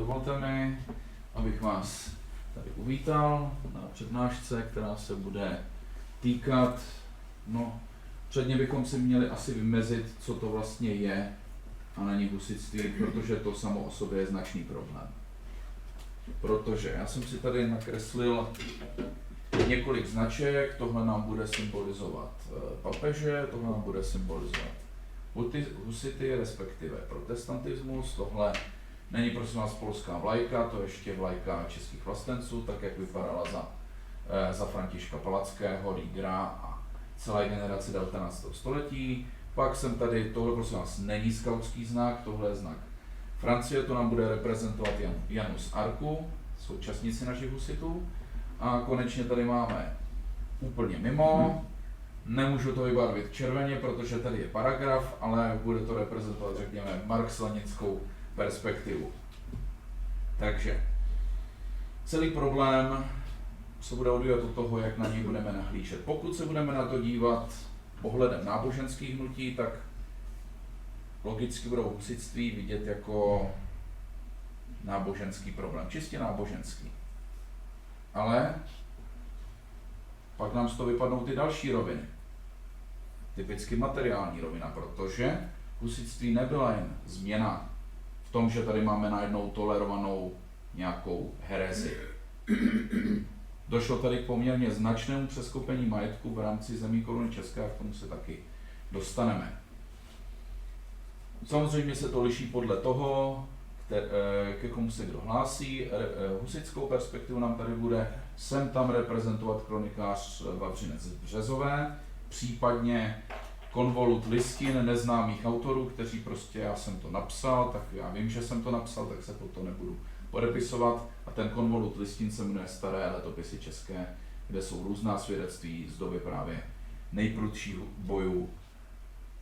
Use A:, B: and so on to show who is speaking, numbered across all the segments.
A: Dovolte mi, abych vás tady uvítal na přednášce, která se bude týkat, předně bychom si měli asi vymezit, co to vlastně je a není husitství, protože to samo o sobě je značný problém. Protože já jsem si tady nakreslil několik značek, tohle nám bude symbolizovat papeže, tohle nám bude symbolizovat husity, respektive protestantismus, tohle není prosím vás polská vlajka, to je ještě vlajka českých vlastenců, tak jak vypadala za Františka Palackého, Riegera a celé generace 19. století. Pak jsem tady, tohle prosím vás není skautský znak, tohle je znak Francie, to nám bude reprezentovat Janus Arku, současníci našich husitů. A konečně tady máme úplně mimo, nemůžu to vybarvit červeně, protože tady je paragraf, ale bude to reprezentovat, řekněme, marx-leninskou perspektivu. Takže celý problém se bude odvíjet od toho, jak na něj budeme nahlížet. Pokud se budeme na to dívat pohledem náboženských hnutí, tak logicky budou husitství vidět jako náboženský problém, čistě náboženský. Ale pak nám z toho vypadnou ty další roviny. Typicky materiální rovina, protože husitství nebyla jen změna v tom, že tady máme najednou tolerovanou nějakou herezi. Došlo tady k poměrně značnému přeskupení majetku v rámci zemí koruny české a k tomu se taky dostaneme. Samozřejmě se to liší podle toho, ke komu se kdo hlásí. Husitskou perspektivu nám tady bude sem tam reprezentovat kronikář Vavřinec z Březové, případně konvolut listin neznámých autorů, kteří prostě, já jsem to napsal, tak já vím, že jsem to napsal, tak se pod to nebudu podepisovat. A ten konvolut listin se jmenuje Staré letopisy české, kde jsou různá svědectví z doby právě nejprudších bojů,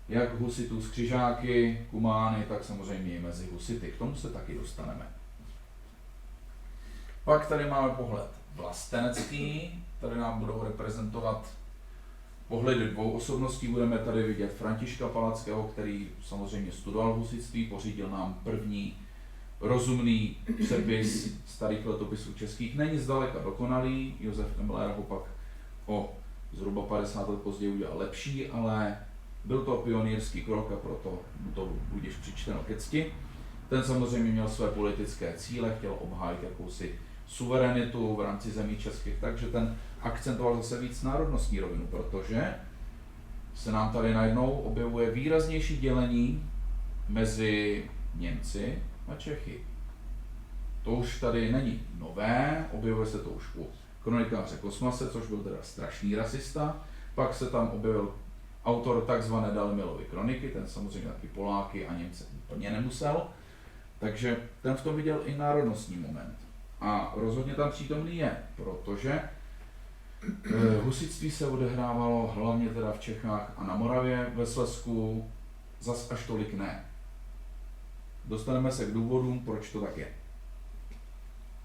A: jak husitů s křižáky, kumány, tak samozřejmě i mezi husity. K tomu se taky dostaneme. Pak tady máme pohled vlastenecký, tady nám budou reprezentovat pohledy dvou osobností. Budeme tady vidět Františka Palackého, který samozřejmě studoval husitství, pořídil nám první rozumný přepis starých letopisů českých. Není zdaleka dokonalý, Josef Emler ho pak o zhruba 50 let později udělal lepší, ale byl to pionýrský krok a proto to budeš přičteno ke cti. Ten samozřejmě měl své politické cíle, chtěl obhájit jakousi suverenitu v rámci zemí českých, takže ten akcentoval zase víc národnostní rovinu, protože se nám tady najednou objevuje výraznější dělení mezi Němci a Čechy. To už tady není nové, objevuje se to už u kronikáře Kosmase, což byl teda strašný rasista, pak se tam objevil autor takzvané Dalimilovy kroniky, ten samozřejmě taky Poláky a Němce úplně nemusel, takže ten v tom viděl i národnostní moment. A rozhodně tam přítomný je, protože husitství se odehrávalo hlavně teda v Čechách a na Moravě, ve Slezsku zas až tolik ne. Dostaneme se k důvodům, proč to tak je.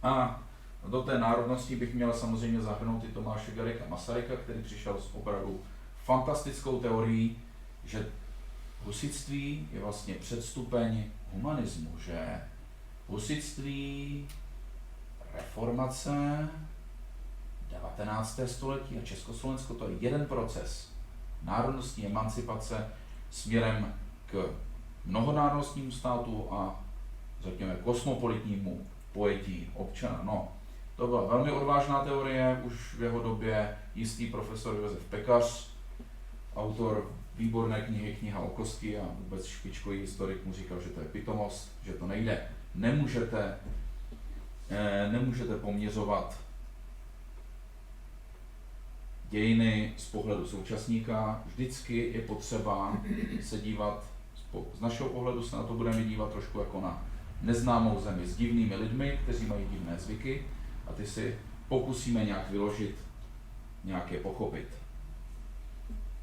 A: A do té národnosti bych měl samozřejmě zahrnout i Tomáše Garrigua Masaryka, který přišel s opravdu fantastickou teorií, že husitství je vlastně předstupeň humanismu, že husitství, reformace, 19. století a Československo to je jeden proces národnostní emancipace směrem k mnohonárodnostnímu státu a řekněme kosmopolitnímu pojetí občana. No, to byla velmi odvážná teorie, už v jeho době jistý profesor Josef Pekař, autor výborné knihy Kniha o kosti a vůbec špičkový historik mu říkal, že to je pitomost, že to nejde. Nemůžete poměřovat dějiny z pohledu současníka, vždycky je potřeba se dívat, z našeho pohledu se na to budeme dívat trošku jako na neznámou zemi s divnými lidmi, kteří mají divné zvyky a ty si pokusíme nějak vyložit, nějak je pochopit.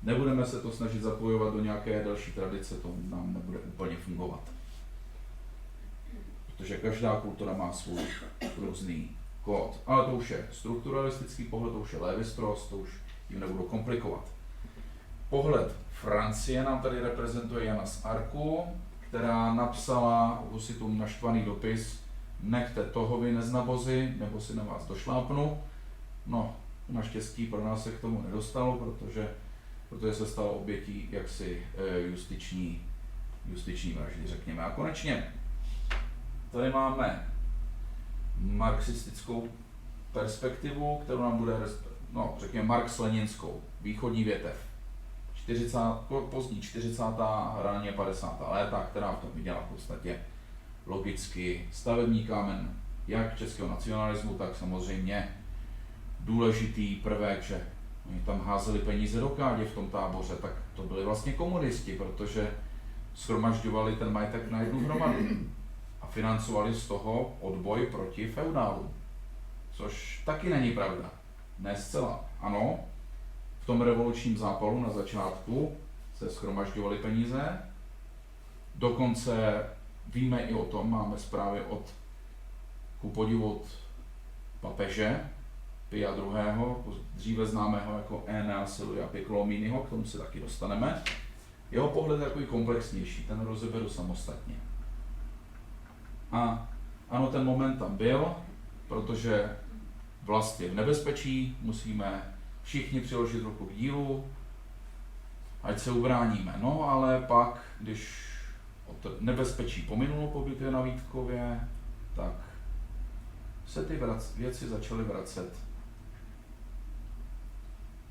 A: Nebudeme se to snažit zapojovat do nějaké další tradice, to nám nebude úplně fungovat. Protože každá kultura má svůj různý kód. Ale to už je strukturalistický pohled, to už je Lévi-Strauss, to už jim nebudu komplikovat. Pohled Francie nám tady reprezentuje Jana z Arku, která napsala husitům naštvaný dopis nechte toho vy neznabozy, nebo si na vás došlápnu. No, naštěstí pro nás se k tomu nedostalo, protože se stalo obětí jaksi justiční vraždy, řekněme. A konečně tady máme marxistickou perspektivu, kterou nám bude, řekněme marx-leninskou, východní větev. Pozdní 40. raně 50. léta, která v tom viděla v podstatě logicky stavební kámen jak českého nacionalismu, tak samozřejmě důležitý prvek, že oni tam házeli peníze do kádě v tom táboře, tak to byli vlastně komunisti, protože shromažďovali ten majetek na jednu hromadu a financovali z toho odboj proti feudálům. Což taky není pravda. Ne zcela. Ano, v tom revolučním zápalu na začátku se shromažďovaly peníze. Dokonce víme i o tom, máme zprávy ku podivu od papeže Pia II., dříve známého jako Enea Silvia Piccolominiho, k tomu se taky dostaneme. Jeho pohled je takový komplexnější, ten rozeberu samostatně. A ano, ten moment tam byl, protože vlast je v nebezpečí, musíme všichni přiložit ruku k dílu, ať se ubráníme. No ale pak, když od nebezpečí pominulo po bitvě na Vítkově, tak se ty věci začaly vracet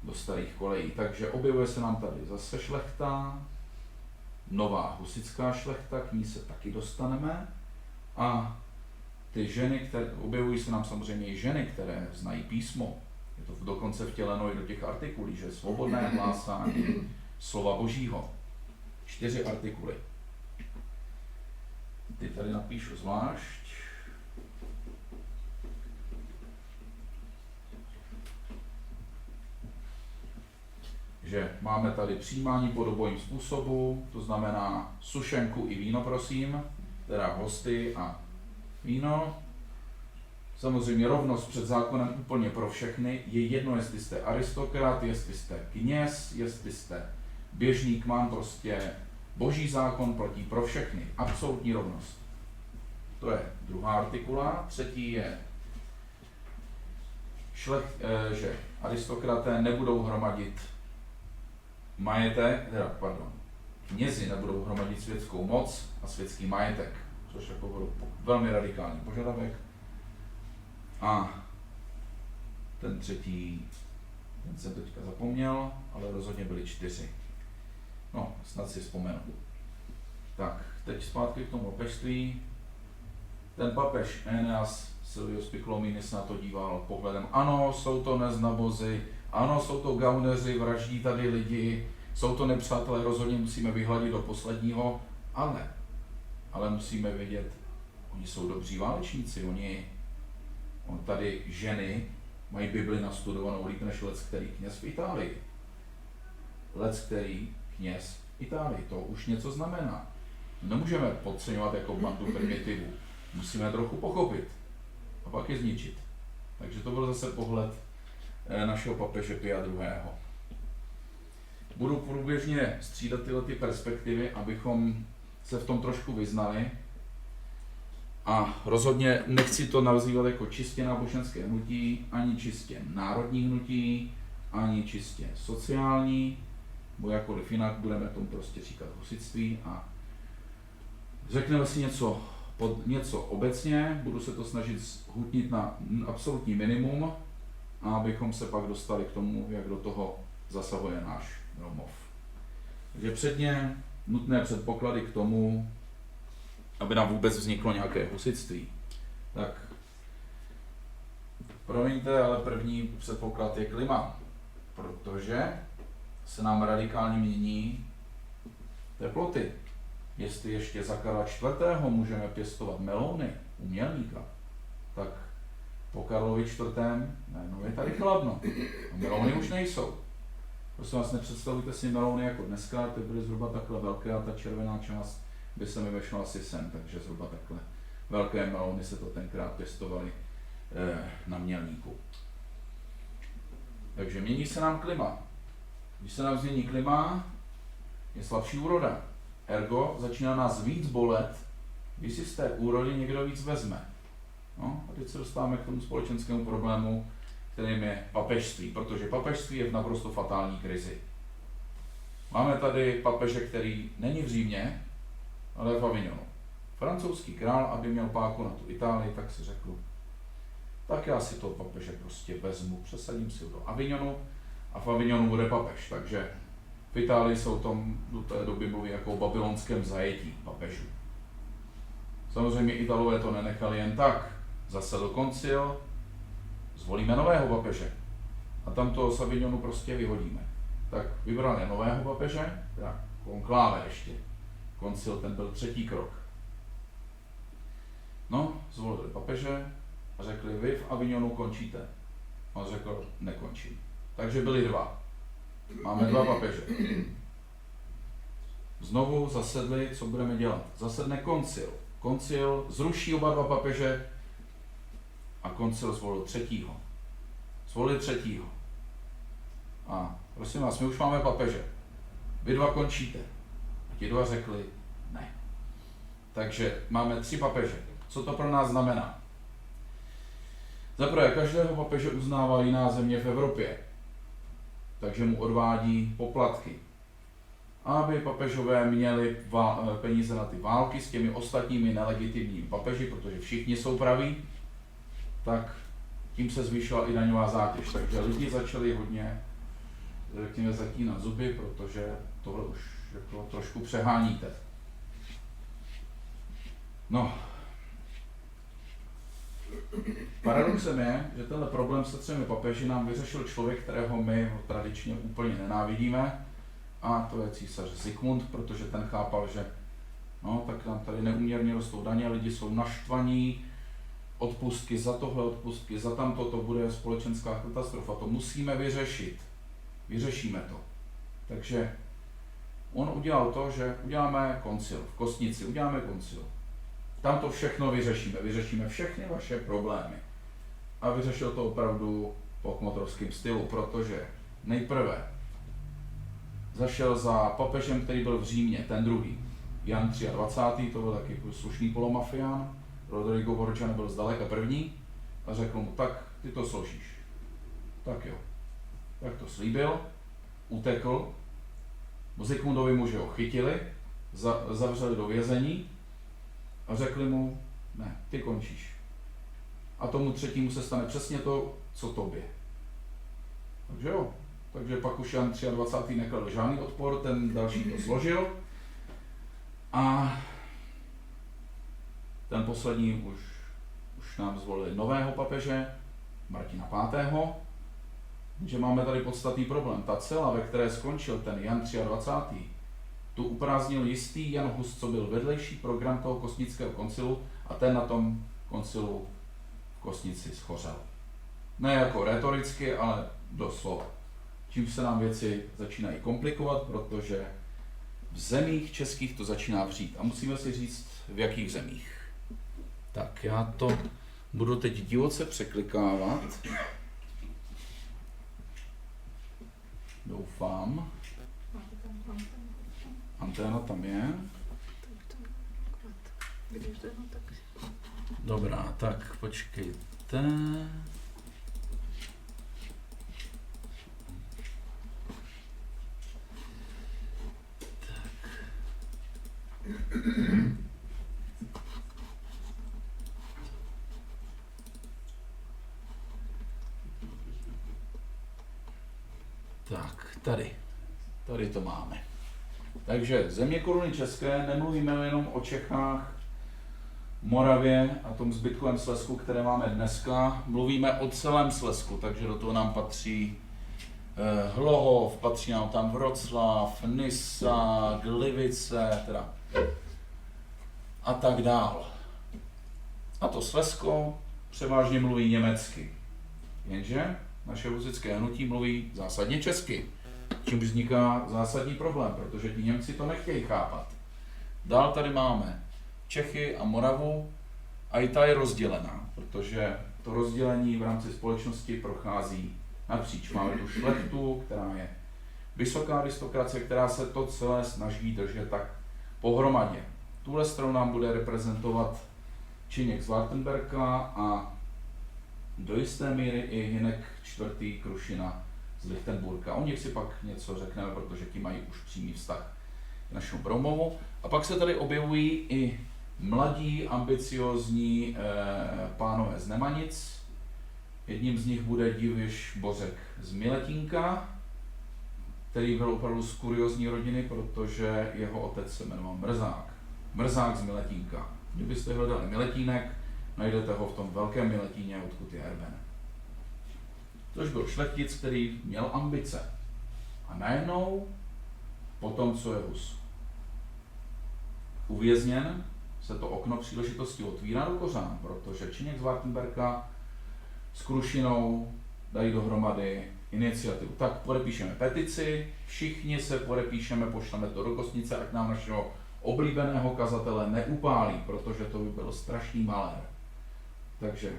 A: do starých kolejí. Takže objevuje se nám tady zase šlechta, nová husitská šlechta, k ní se taky dostaneme. A ty ženy, objevují se nám samozřejmě i ženy, které znají písmo. Je to dokonce vtěleno i do těch artikulí, že svobodné hlásání slova Božího. 4 artikuly. Ty tady napíšu zvlášť. Že máme tady přijímání po obojím způsobu, to znamená sušenku i víno, prosím, teda hosty a víno. Samozřejmě rovnost před zákonem úplně pro všechny. Je jedno, jestli jste aristokrat, jestli jste kněz, jestli jste běžný kman, prostě Boží zákon platí pro všechny. Absolutní rovnost. To je druhá artikula. Třetí je, že aristokraté nebudou hromadit knězi nebudou hromadit světskou moc a světský majetek, což je velmi radikální požadavek. A ten třetí, ten jsem teďka zapomněl, ale rozhodně byly 4. No, snad si vzpomenu. Tak, teď zpátky k tomu papežství. Ten papež Eneas Silvius Piccolomini se na to díval pohledem, ano, jsou to neznabozy, ano, jsou to gauneři, vraždí tady lidi, jsou to nepřátelé, rozhodně musíme vyhladit do posledního, ale musíme vědět, oni jsou dobří válečníci, oni tady ženy mají Bibli nastudovanou líp než leckterý kněz v Itálii. Leckterý kněz v Itálii, to už něco znamená. Nemůžeme podceňovat jako bandu primitivů, musíme trochu pochopit a pak je zničit. Takže to byl zase pohled našeho papeže Pia II. Budu průběžně střídat tyhle perspektivy, abychom se v tom trošku vyznali. A rozhodně nechci to nazývat jako čistě náboženské hnutí, ani čistě národní hnutí, ani čistě sociální, bo jakkoliv jinak budeme tomu prostě říkat husitství a řekneme si něco obecně, budu se to snažit zhutnit na absolutní minimum, a abychom se pak dostali k tomu, jak do toho zasahuje náš domov. Takže předně nutné předpoklady k tomu, aby nám vůbec vzniklo nějaké husitství. Tak promiňte, ale první předpoklad je klima, protože se nám radikálně mění teploty. Jestli ještě za Karla IV. Můžeme pěstovat melouny u Mělníka, tak po Karlovi IV. Najednou je tady chladno a melouny už nejsou. Prosím vás, nepředstavujte si melouny jako dneska, ty byly zhruba takhle velké a ta červená část by se mi vešla asi sem, takže zhruba takhle velké melouny se to tenkrát pěstovaly na Mělníku. Takže mění se nám klima. Když se nám změní klima, je slabší úroda. Ergo začíná nás víc bolet, když si z té úrody někdo víc vezme. No, a teď se dostáváme k tomu společenskému problému, kterým je papežství, protože papežství je v naprosto fatální krizi. Máme tady papeže, který není v Římě, ale v Avignonu. Francouzský král, aby měl páku na tu Itálii, tak si řekl, tak já si toho papeže prostě vezmu, přesadím si ho do Avignonu a v Avignonu bude papež. Takže v Itálii jsou tam do té doby mluví jako o babylonském zajetí papežů. Samozřejmě Italové to nenechali jen tak. Zasedl koncil, zvolíme nového papeže a tam toho z Avignonu prostě vyhodíme. Tak vybrali nového papeže, teda konkláve ještě. Koncil, ten byl třetí krok. No, zvolili papeže a řekli, vy v Avignonu končíte. On řekl, nekončím. Takže byli dva. Máme dva papeže. Znovu zasedli, co budeme dělat? Zasedne koncil. Koncil zruší oba dva papeže a koncil zvolil třetího. Zvolili třetího. A prosím vás, my už máme papeže. Vy dva končíte. A ti dva řekli ne. Takže máme 3 papeže. Co to pro nás znamená? Za prvé, každého papeže uznává jiná země v Evropě. Takže mu odvádí poplatky. Aby papežové měli peníze na ty války s těmi ostatními nelegitimními papeži, protože všichni jsou praví, tak tím se zvýšila i daňová zátěž. Takže lidi začali hodně, řekněme, zatínat zuby, protože tohle už jako trošku přeháníte. No. Paradoxem je, že tenhle problém se 3 papeži nám vyřešil člověk, kterého my tradičně úplně nenávidíme, a to je císař Zikmund, protože ten chápal, že no, tak nám tady neúměrně rostou daně, lidi jsou naštvaní, odpustky za tohle, odpustky za tamto, to bude společenská katastrofa, to musíme vyřešit. Vyřešíme to. Takže on udělal to, že uděláme koncil, v Kostnici uděláme koncil. Tam to všechno vyřešíme, vyřešíme všechny vaše problémy. A vyřešil to opravdu po kmotrovském stylu, protože nejprve zašel za papežem, který byl v Římě, ten druhý, Jan 23., to byl taky slušný polomafián, Rodrigo Borgia nebyl zdaleka první, a řekl mu, tak ty to složíš. Tak jo. Tak to slíbil, utekl, Zikmundovi muži ho chytili, zavřeli do vězení a řekli mu, ne, ty končíš. A tomu třetímu se stane přesně to, co tobě. Takže jo. Takže pak už Jan 23. nekladl žádný odpor, ten další to složil. A ten poslední už nám zvolili nového papeže, Martina V. Že máme tady podstatný problém. Ta cela, ve které skončil ten Jan 23., tu uprázdnil jistý Jan Hus, co byl vedlejší program toho kostnického koncilu, a ten na tom koncilu v Kostnici schořel. Ne jako retoricky, ale doslova. Čím se nám věci začínají komplikovat, protože v zemích českých to začíná vřít. A musíme si říct, v jakých zemích. Tak já to budu teď divoce překlikávat. Doufám. Anténa tam je. Dobrá, tak počkejte. Tak, tady to máme. Takže země koruny české, nemluvíme jenom o Čechách, Moravě a tom zbytkovém Slezsku, které máme dneska, mluvíme o celém Slezsku, takže do toho nám patří Hlohov, patří nám tam Vroclav, Nysa, Glivice, teda a tak dál. A to Slezsko převážně mluví německy, jenže naše husitské hnutí mluví zásadně česky, čím vzniká zásadní problém, protože ti Němci to nechtějí chápat. Dál tady máme Čechy a Moravu a i ta je rozdělená, protože to rozdělení v rámci společnosti prochází napříč. Máme tu šlechtu, která je vysoká aristokracie, která se to celé snaží držet tak pohromadě. Tuhle stranu nám bude reprezentovat Činěk z Wartenberka a do jisté míry i Hynek IV. Krušina z Lichtenburga. O nich si pak něco řekneme, protože ti mají už přímý vztah k našemu Broumovu. A pak se tady objevují i mladí, ambiciozní pánové z Nemanic. Jedním z nich bude Diviš Bořek z Miletínka, který byl opravdu z kuriózní rodiny, protože jeho otec se jmenoval Mrzák. Mrzák z Miletínka. Kdybyste hledali Miletínek, najdete ho v tom velkém Miletíně, odkud je Erben. Což byl šlechtic, který měl ambice. A najednou, po tom, co je Hus uvězněn, se to okno příležitosti otvírá do kořán, protože Činěk z Wartenberka s Krušinou dají dohromady iniciativu. Tak podepíšeme petici, všichni se podepíšeme, pošleme to do Kostnice, ať nám našeho oblíbeného kazatele neupálí, protože to by byl strašný malér. Takže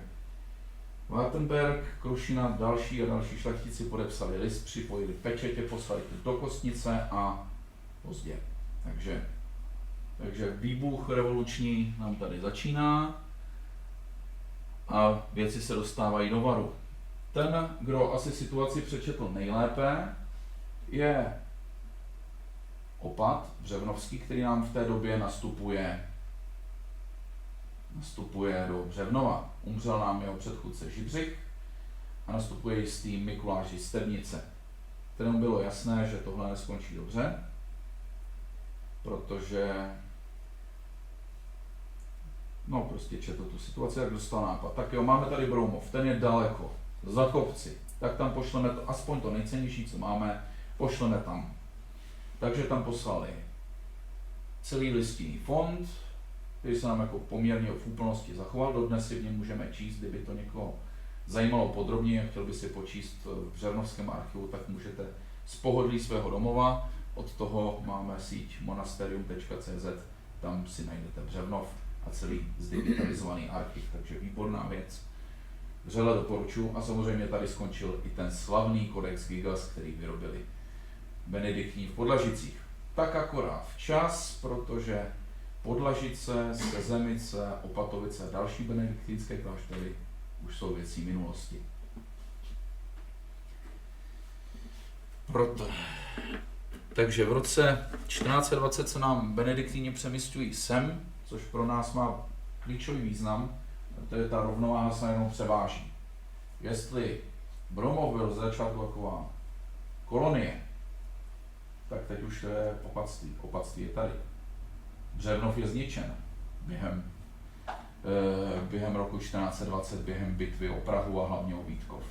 A: Wartenberg, Krušina, další a další šlechtici podepsali list, připojili pečetě, poslali to do Kostnice a pozdě. Takže výbuch revoluční nám tady začíná a věci se dostávají do varu. Ten, kdo asi situaci přečetl nejlépe, je Opat Břevnovský, který nám v té době nastupuje do Břevnova. Umřel nám jeho předchůdce Žibřich a nastupuje jistý Mikuláš z Stebnice, kterému bylo jasné, že tohle neskončí dobře, protože prostě četl tu situaci, jak dostal nápad. Tak jo, máme tady Broumov, ten je daleko, za kopci, tak tam pošleme to, aspoň to nejcennější, co máme, pošleme tam. Takže tam poslali celý listinný fond, který se nám jako poměrně v úplnosti zachoval, dodnes si v něm můžeme číst, kdyby to někoho zajímalo podrobně a chtěl by si počíst v Břevnovském archivu, tak můžete z pohodlí svého domova, od toho máme síť monasterium.cz, tam si najdete Břevnov a celý zdigitalizovaný archiv, takže výborná věc. Vřele doporučuji a samozřejmě tady skončil i ten slavný kodex Gigas, který vyrobili benediktní v Podlažicích. Tak akorát včas, protože Podlažice, Sezemice, Opatovice a další benediktínské kláštery už jsou věcí minulosti. Takže v roce 1420 se nám benediktíni přemysťují sem, což pro nás má klíčový význam, to je ta rovnováha se jenom převáží. Jestli Broumov byl z začátku taková kolonie, tak teď už to je opatství. Opatství je tady. Břevnov je zničen během roku 1420, během bitvy o Prahu a hlavně o Vítkov.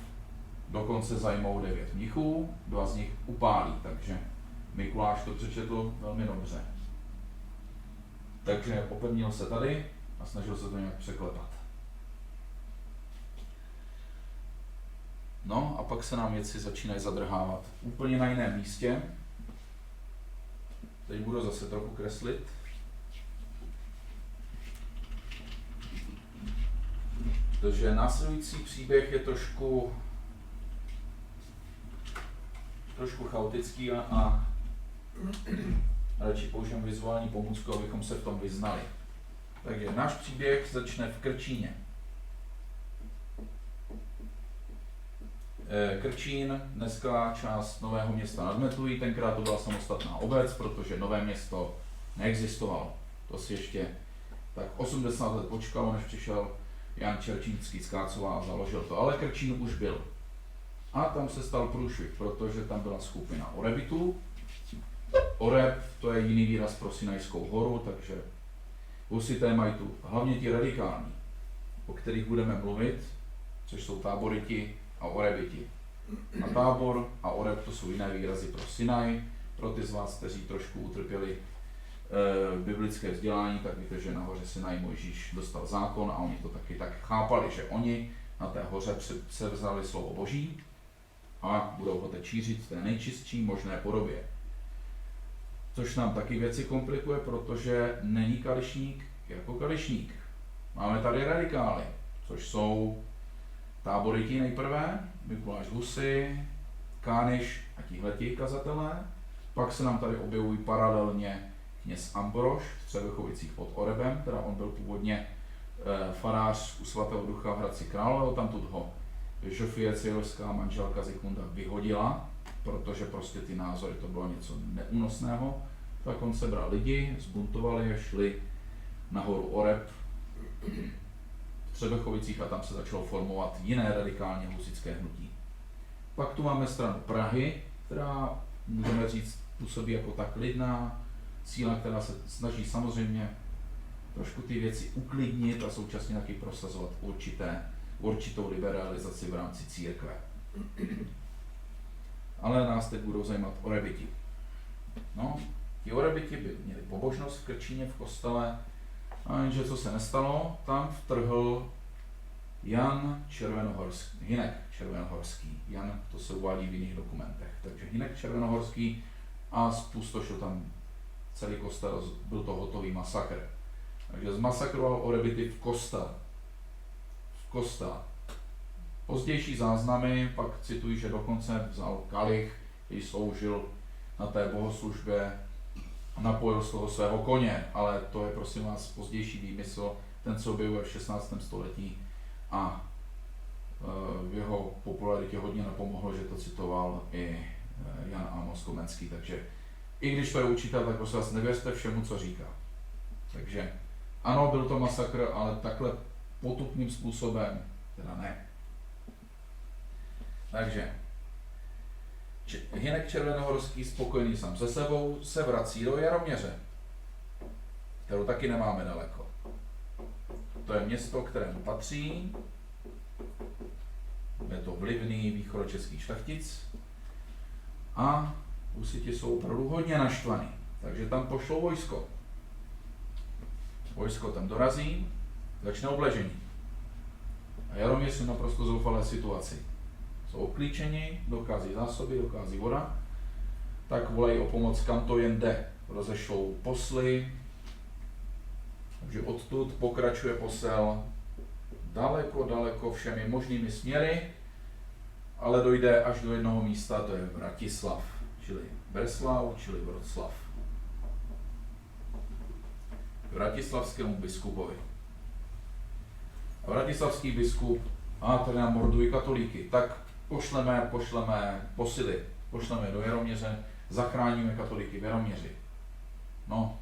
A: Dokonce zajmou 9 mnichů, 2 z nich upálí, takže Mikuláš to přečetl velmi dobře. Takže opevnil se tady a snažil se to nějak překlepat. No a pak se nám věci začínají zadrhávat úplně na jiném místě. Teď budu zase trochu kreslit. Protože následující příběh je trošku chaotický a radši použijem vizuální pomůcku, abychom se v tom vyznali. Takže náš příběh začne v Krčíně. Krčín, dneska část Nového Města nad Metují, tenkrát to byla samostatná obec, protože Nové Město neexistovalo. To si ještě tak 80 let počkalo, než přišel Jan Čerčínský z Kácova a založil to, ale Krčín už byl. A tam se stal průšvih, protože tam byla skupina Orebitů. Oreb, to je jiný výraz pro Sinajskou horu, takže husité mají tu hlavně ti radikální, o kterých budeme mluvit, což jsou Táboriti a Orebiti. A Tábor a Oreb to jsou jiné výrazy pro Sinaj. Pro ty z vás, kteří trošku utrpěli biblické vzdělání, tak víte, že na hoře Sinaj Mojžíš dostal zákon a oni to taky tak chápali, že oni na té hoře převzali slovo Boží a budou ho teď šířit v té nejčistší možné podobě. Což nám taky věci komplikuje, protože není kališník jako kališník. Máme tady radikály, což jsou Táboriti nejprve, Mikuláš Husy, Kániš a tihleti kazatelé. Pak se nám tady objevují paralelně kněz Ambrož v Třebechovicích pod Orebem, teda on byl původně farář u svatého ducha v Hradci Králové, tamtud ho Žofie Cejlovská, manželka Zikmunda, vyhodila, protože prostě ty názory, to bylo něco neúnosného. Tak on sebral lidi, zbuntovali je, šli na horu Oreb v Třebechovicích a tam se začalo formovat jiné radikálně husitské hnutí. Pak tu máme stranu Prahy, která, můžeme říct, působí jako ta klidná síla, která se snaží samozřejmě trošku ty věci uklidnit a současně taky prosazovat určitou liberalizaci v rámci církve. Ale nás teď budou zajímat Orebiti. No, ti Orebiti by měli pobožnost v Krčíně v kostele, a jenže co se nestalo, tam vtrhl Hynek Červenohorský. Jan, to se uvádí v jiných dokumentech. Takže Hynek Červenohorský a zpustošil tam celý kostel, byl to hotový masakr. Takže zmasakroval Orebity v kostele. Pozdější záznamy pak citují, že dokonce vzal kalich, který sloužil na té bohoslužbě a napojil z toho svého koně, ale to je prosím vás pozdější výmysl, ten co byl v 16. století a v jeho popularitě hodně napomohlo, že to citoval i Jan Amos Komenský, takže i když to je učitel, tak prosím vás nevěřte všemu, co říká. Takže ano, byl to masakr, ale takhle potupným způsobem teda ne. Takže Hynek Červenohorský, spokojený sám se sebou, se vrací do Jaroměře, kterou taky nemáme daleko. To je město, kterému patří, je to vlivný východočeský šlechtic a Husiti jsou opravdu hodně naštvaný, takže tam pošlou vojsko. Vojsko tam dorazí, začne obležení. A Jaroměř jsou naprosto zoufalé situaci. Jsou obklíčeni, dochází zásoby, dochází voda, tak volají o pomoc, kam to jen jde. Rozešlou posly, takže odtud pokračuje posel daleko všemi možnými směry, ale dojde až do jednoho místa, to je Vratislav, čili Břeclav, čili Vroclav. Vratislavskému biskupovi. A vratislavský biskup, tady nám mordují katolíky, tak pošleme posily, pošleme do Jaroměře, zachráníme katolíky v Jaroměři. No,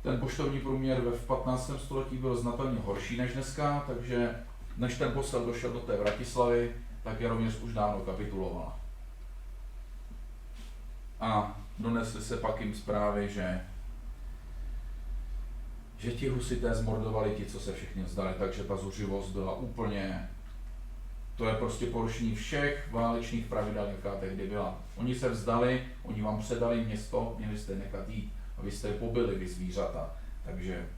A: ten poštovní průměr v 15. století byl znatelně horší než dneska, takže než ten posel došel do té Vratislavy, tak Jaroměř už dávno kapitulovala. A donesly se pak jim zprávy, že ti husité zmordovali ti, co se všichni vzdali, takže ta zuřivost byla úplně, to je prostě porušení všech válečných pravidel, jaká tehdy byla. Oni se vzdali, oni vám předali město, měli jste nechat jít a vy jste je pobili, vy zvířata. Takže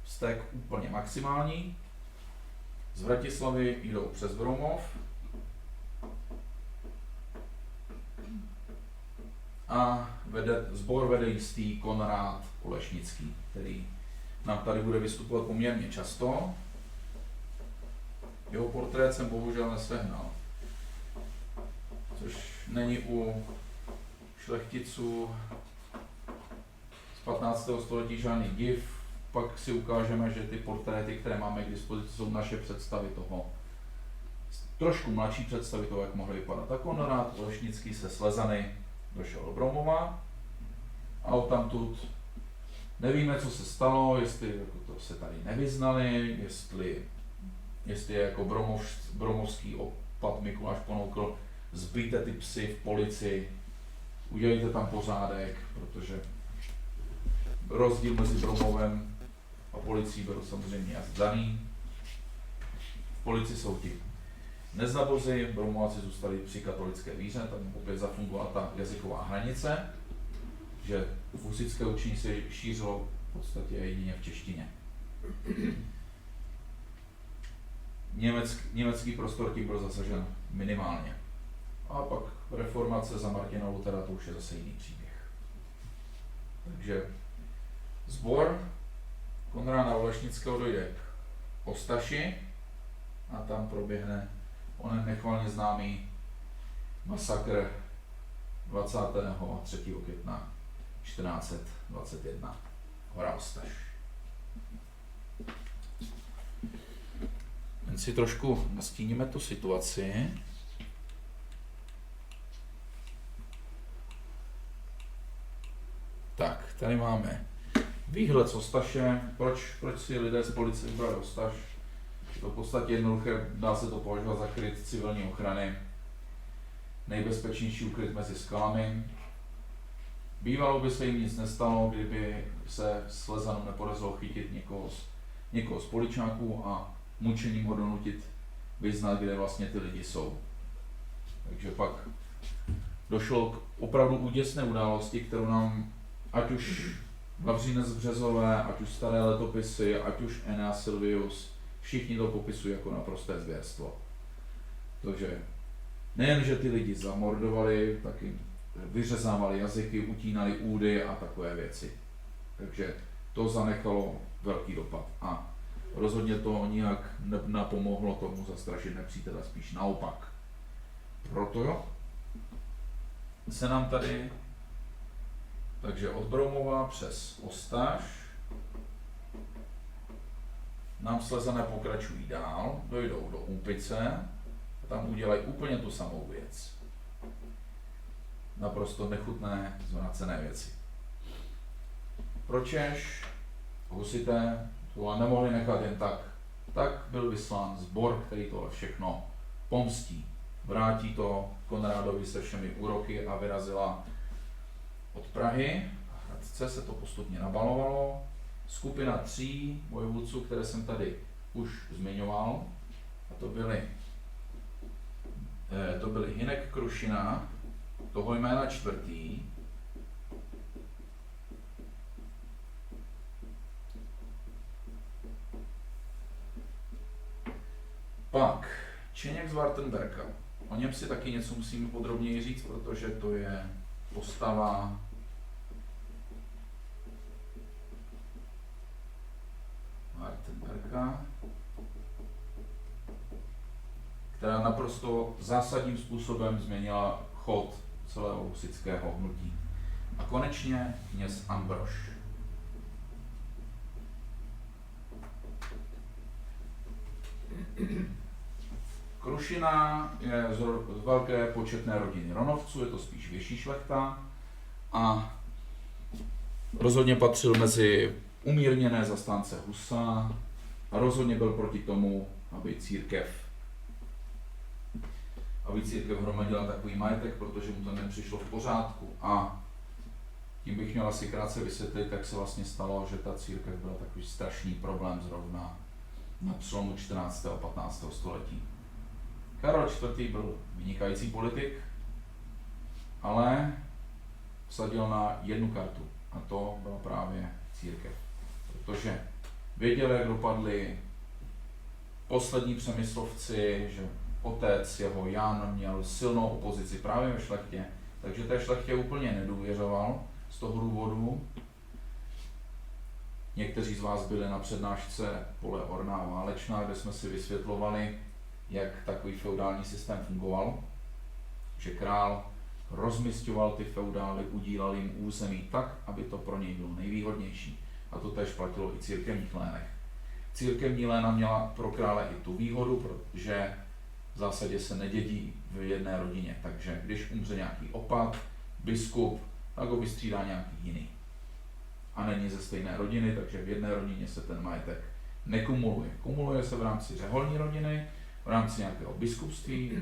A: vztek úplně maximální. Z Vratislavy jdou přes Bromov a sbor vede jistý Konrád Olešnický, který nám tady bude vystupovat poměrně často. Jeho portrét jsem bohužel nesehnal, což není u šlechticů z 15. století žádný div. Pak si ukážeme, že ty portréty, které máme k dispozici, jsou naše představy toho, trošku mladší představy toho, jak mohly vypadat. Tak Konrád Olešnický se Slezany došel do Bromova a odtamtud nevíme, co se stalo, jestli jako to se tady nevyznali, jestli jako bromovský opat Mikuláš ponoukl, zbijte ty psy v Polici, udělejte tam pořádek, protože rozdíl mezi Bromovem a Policií byl samozřejmě jasně daný. V Policii jsou ti neznabozi, Bromováci zůstali při katolické víře, tam opět zafungovala ta jazyková hranice, že husitské učení se šířilo v podstatě jedině v češtině. Německý prostor tím byl zasažen minimálně. A pak reformace za Martina Luthera, to už je zase jiný příběh. Takže sbor Konráda Olešnického dojde k Ostaši a tam proběhne onen nechvalně známý masakr 23. května 1421. Hora Ostaš. Jen si trošku nastíníme tu situaci. Tak, tady máme výhled z Ostaše. Proč si lidé z policie vybrali Ostaš? Je to v podstatě jednoduché, dá se to považovat za kryt civilní ochrany. Nejbezpečnější ukryt mezi skalami. Bývalo by se jim nic nestalo, kdyby se Slezanům nepodařilo chytit někoho z poličáků a mučením ho donutit vyznat, kde vlastně ty lidi jsou. Takže pak došlo k opravdu úděsné události, kterou nám ať už Vavřínec z Březové, ať už staré letopisy, ať už Enea Silvius, všichni to popisují jako naprosté zvěrstvo. Takže nejen, že ty lidi zamordovali, tak jim vyřezávali jazyky, utínali údy a takové věci. Takže to zanechalo velký dopad a rozhodně to nijak nepomohlo tomu zastrašit nepřítele, spíš naopak. Proto se nám tady, takže od Broumova přes Ostaš, nám Slezané pokračují dál, dojdou do Úpice a tam udělají úplně tu samou věc. Naprosto nechutné, zvrácené věci. Pročež husité to nemohli nechat jen tak byl vyslán sbor, který tohle všechno pomstí. Vrátí to Konrádovi se všemi úroky a vyrazila od Prahy. V Hradce se to postupně nabalovalo. Skupina 3 vojevůdců, které jsem tady už zmiňoval, a to byly Hynek Krušina, toho jména 4. Pak Čeněk z Wartenberka. O něm si taky něco musíme podrobněji říct, protože to je postava Wartenberka, která naprosto zásadním způsobem změnila chod celého husitského hnutí. A konečně kněz Ambrož. Krušina je z velké početné rodiny Ronovců, je to spíš vyšší šlechta a rozhodně patřil mezi umírněné zastánce Husa a rozhodně byl proti tomu, aby církev hromadila takový majetek, protože mu to nepřišlo v pořádku. A tím bych měl asi krátce vysvětlit, jak se vlastně stalo, že ta církev byla takový strašný problém zrovna na přelomu 14. a 15. století. Karel IV. Byl vynikající politik, ale vsadil na jednu kartu a to byla právě církev. Protože věděl, jak dopadli poslední Přemyslovci, že otec jeho Jan měl silnou opozici právě ve šlechtě, takže té šlechtě úplně nedůvěřoval z toho důvodu. Někteří z vás byli na přednášce Pole orná a válečná, kde jsme si vysvětlovali, jak takový feudální systém fungoval, že král rozmisťoval ty feudály, udílal jim území tak, aby to pro něj bylo nejvýhodnější. A to též platilo i církevních lénech. Církevní léna měla pro krále i tu výhodu, protože v zásadě se nedědí v jedné rodině, takže když umře nějaký opat, biskup, tak ho vystřídá nějaký jiný. A není ze stejné rodiny, takže v jedné rodině se ten majetek nekumuluje. Kumuluje se v rámci řeholní rodiny, v rámci nějakého biskupství,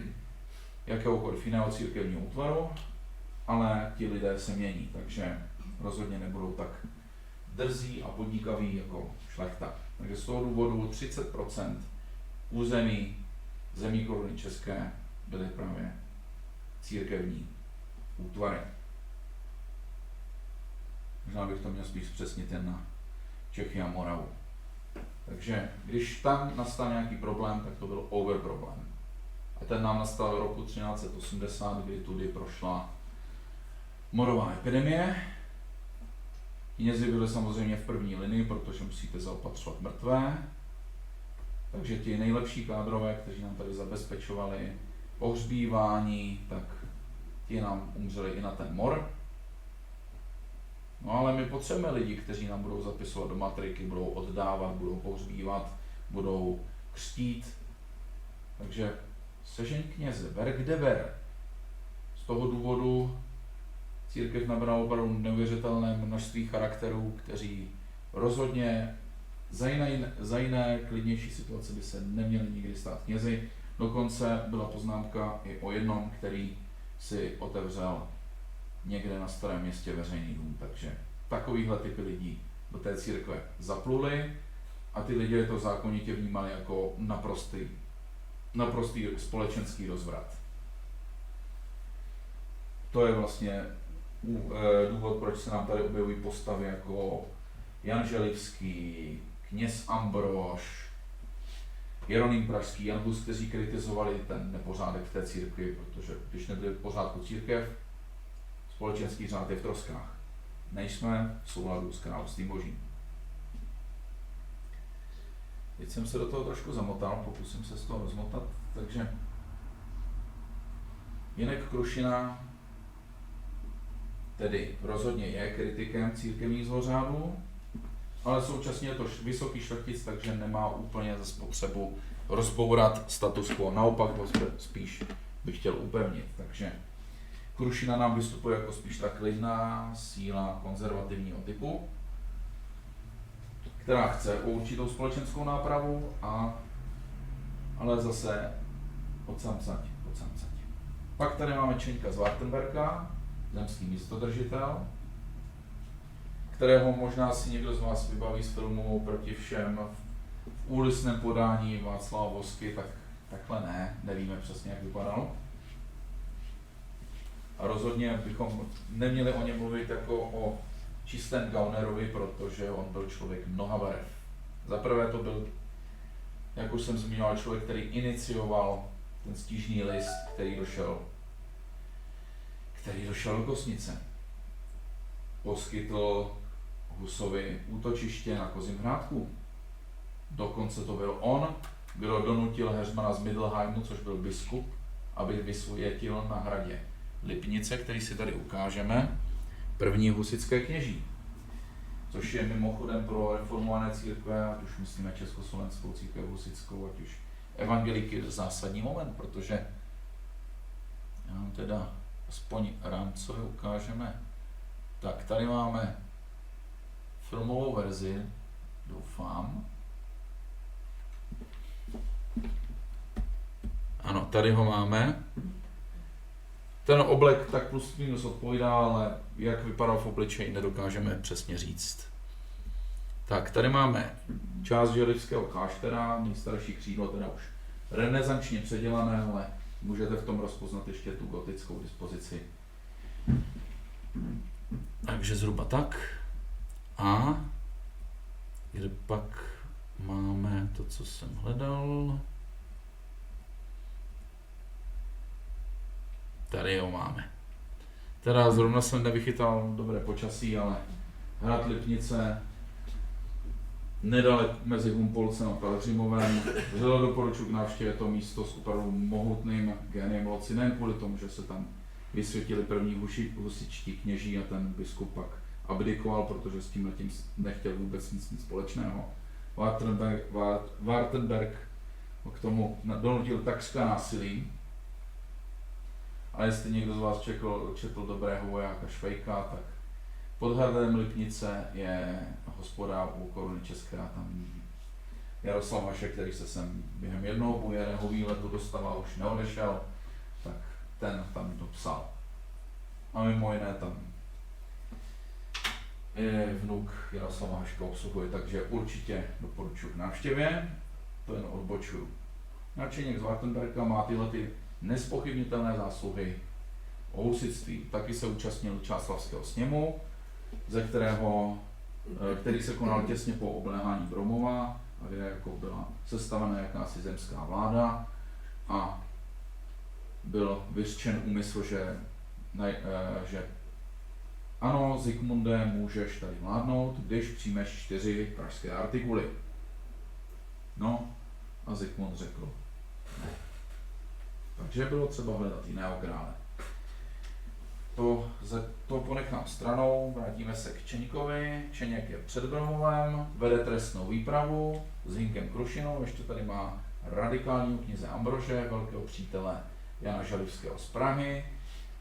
A: jakéhokoliv jiného církevního útvaru, ale ti lidé se mění, takže rozhodně nebudou tak drzí a podnikaví jako šlechta. Takže z toho důvodu 30% území zemí koruny české byly právě církevní útvary. Možná bych to měl spíš přesnit jen na Čechy a Moravu. Takže když tam nastal nějaký problém, tak to byl over problém. A ten nám nastal v roku 1380, kdy tudy prošla morová epidemie. Knězi byli samozřejmě v první linii, protože musíte zaopatřovat mrtvé. Takže ti nejlepší kádrové, kteří nám tady zabezpečovali pohřbívání, tak ti nám umřeli i na ten mor. No ale my potřebujeme lidi, kteří nám budou zapisovat do matriky, budou oddávat, budou pohřbívat, budou křtít Takže sežeň kněze, ber kde ber. Z toho důvodu církev nabrala opravdu neuvěřitelné množství charakterů, kteří rozhodně za jiné klidnější situace by se neměli nikdy stát knězi. Dokonce byla poznámka i o jednom, který si otevřel někde na Starém Městě veřejný dům. Takže takovýhle typy lidí do té církve zapluli a ty lidé to zákonitě vnímali jako naprostý společenský rozvrat. To je vlastně důvod, proč se nám tady objevují postavy jako Jan Želivský, kněz Ambrož, Jeroným Pražský, Jan Hus, kteří kritizovali ten nepořádek v té církvi, protože když nebyli v pořádku církev, společenský řád je v troskách. Nejsme v souladu s královstvím božím. Teď jsem se do toho trošku zamotal, pokusím se z toho rozmotat, takže Jinek Krušina tedy rozhodně je kritikem církevního řádu, ale současně je to vysoký šlechtic, takže nemá úplně zase potřebu rozbourat status quo. Naopak ho spíš bych chtěl upevnit. Takže Krušina nám vystupuje jako spíš ta klidná síla konzervativního typu, která chce určitou společenskou nápravu, ale zase odsamcať. Pak tady máme Čeňka z Wartenberga, zemský místodržitel, kterého možná si někdo z vás vybaví z filmu Proti všem v úlisném podání Václava Vosky, tak takhle nevíme přesně, jak vypadal. A rozhodně bychom neměli o něm mluvit jako o čistém gaunerovi, protože on byl člověk mnoha barev. Za prvé to byl, jak už jsem zmiňoval, člověk, který inicioval ten stížný list, který došel do Kosnice. Poskytl Husovi útočiště na Kozím Hrádku. Dokonce to byl on, kdo donutil heřmana z Middelheimu, což byl biskup, aby vysvětil na hradě Lipnice, který si tady ukážeme, první husitské kněží. Což je mimochodem pro reformované církve, ať už myslíme Československou církev husitskou, ať už evangeliky, zásadní moment, protože nám teda aspoň rámcově ukážeme. Tak, tady máme filmovou verzi, doufám. Ano, tady ho máme. Ten oblek tak plus minus odpovídá, ale jak vypadal v obličeji, nedokážeme přesně říct. Tak, tady máme část želivského kláštera, nejstarší křídlo, teda už renesančně předělané, ale můžete v tom rozpoznat ještě tu gotickou dispozici. Takže zhruba tak. A kde pak máme to, co jsem hledal. Tady ho máme. Teda zrovna jsem nevychytal dobré počasí, ale hrad Lipnice nedalek mezi Humpolcem a Pelhřimovem. Vřele doporučuji k návštěvě to místo s opravdu mohutným géniem loci, nejen kvůli tomu, že se tam vysvětili první husičtí kněží a ten biskup pak abdikoval, protože s tím nechtěl vůbec nic společného. Wartenberg ho k tomu donutil takřka násilím. A jestli někdo z vás četl dobrého vojáka Švejka, tak pod hradem Lipnice je hospoda u Koruny České a tam Jaroslav Hašek, který se sem během jednoho bujeného výletu dostal a už neodešel, tak ten tam to psal. A mimo jiné tam je vnuk Jaroslava Haška obsluhuje, takže určitě doporučuji k návštěvě, to jen odbočuju. Čeněk z Wartenberga má tyhle nespochybnitelné zásluhy o husitství. Taky se účastnil Čáslavského sněmu, který se konal těsně po obléhání Bromova, kde jako byla sestavena jakási zemská vláda a byl vyřčen úmysl, že ano, Zikmunde, můžeš tady vládnout, když přijmeš 4 pražské artikuly. No a Zikmund řekl ne. Takže bylo třeba hledat jiného krále. To ponechám stranou, vrátíme se k Čeňkovi. Čeněk je před Bromovem, vede trestnou výpravu s Hinkem Krušinou, ještě tady má radikálního kněze Ambrože, velkého přítele Jana Želivského z Prahy,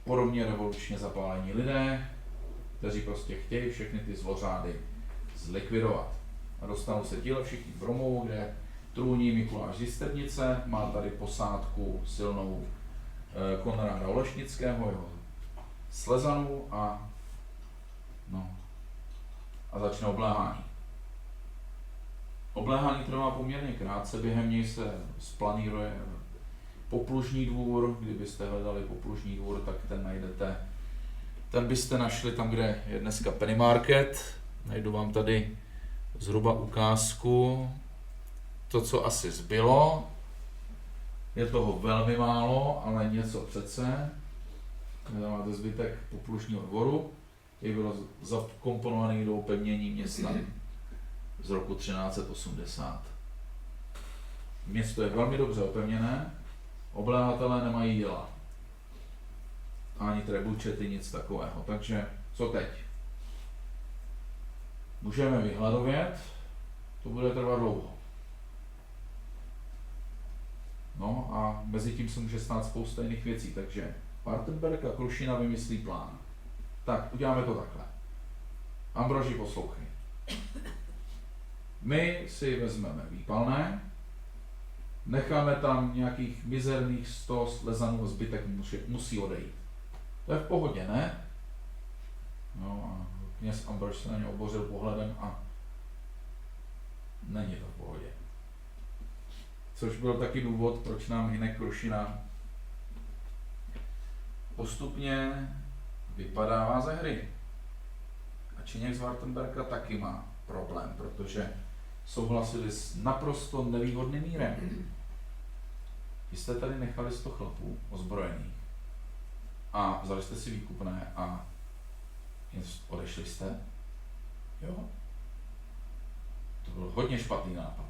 A: podobně revolučně zapálení lidé, kteří prostě chtějí všechny ty zlořády zlikvidovat. A dostanou se tíhle všichni v Romovu, kde trůní Mikuláš z Jisternice, má tady posádku silnou Konráda Olešnického, jeho Slezanů a začne obléhání. Obléhání trvá poměrně krátce, během něj se splaníruje Poplužní dvůr. Kdybyste hledali Poplužní dvůr, tak ten najdete. Ten byste našli tam, kde je dneska Penny Market. Najdu vám tady zhruba ukázku. To, co asi zbylo, je toho velmi málo, ale něco přece. Tady máte zbytek Poplužního dvoru, který byl zakomponovaný do opevnění města z roku 1380. Město je velmi dobře opevněné, obléhatelé nemají děla. Ani trebučety, nic takového. Takže co teď? Můžeme vyhladovět, to bude trvat dlouho. No a mezi tím se může stát spousta jiných věcí, takže Wartenberg a Krušina vymyslí plán. Tak, uděláme to takhle. Ambroži, poslouchej. My si vezmeme výpalné, necháme tam nějakých mizerných 100 slezanů, zbytek musí odejít. To je v pohodě, ne? No a kněz Ambrož se na ně obořil pohledem a není to v pohodě. Což byl taky důvod, proč nám hyne Krušina postupně vypadává ze hry. A Činěk z Wartenberga taky má problém, protože souhlasili s naprosto nevýhodným mírem. Vy jste tady nechali 100 chlapů ozbrojených a vzali jste si výkupné a odešli jste. Jo? To byl hodně špatný nápad.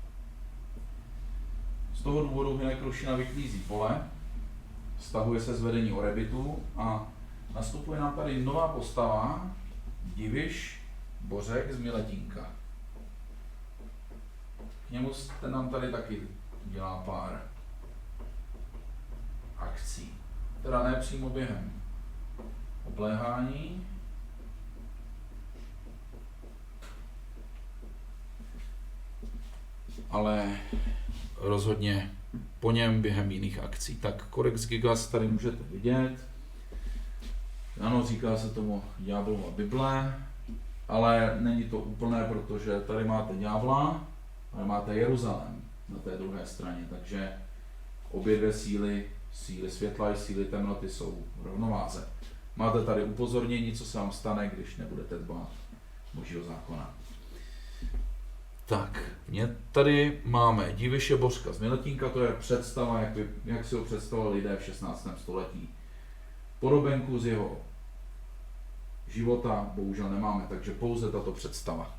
A: Z toho důvodu hyne Krušina vyklízí pole, stahuje se z vedení Orebitu a nastupuje nám tady nová postava, Diviš Bořek z Miletínka. K němu ten nám tady taky dělá pár akcí. Teda ne přímo během obléhání, ale rozhodně po něm během jiných akcí. Tak Codex Gigas tady můžete vidět. Ano, říká se tomu Ďáblova Bible, ale není to úplné, protože tady máte ďábla, ale máte Jeruzalém na té druhé straně, takže obě dvě síly světla i síly temnoty jsou v rovnováze. Máte tady upozornění, co se vám stane, když nebudete dbát Božího zákona. Tak, tady máme Diviše Bořka z Miletínka, to je představa, jak si ho představovali lidé v 16. století. Podobenku z jeho života bohužel nemáme, takže pouze tato představa.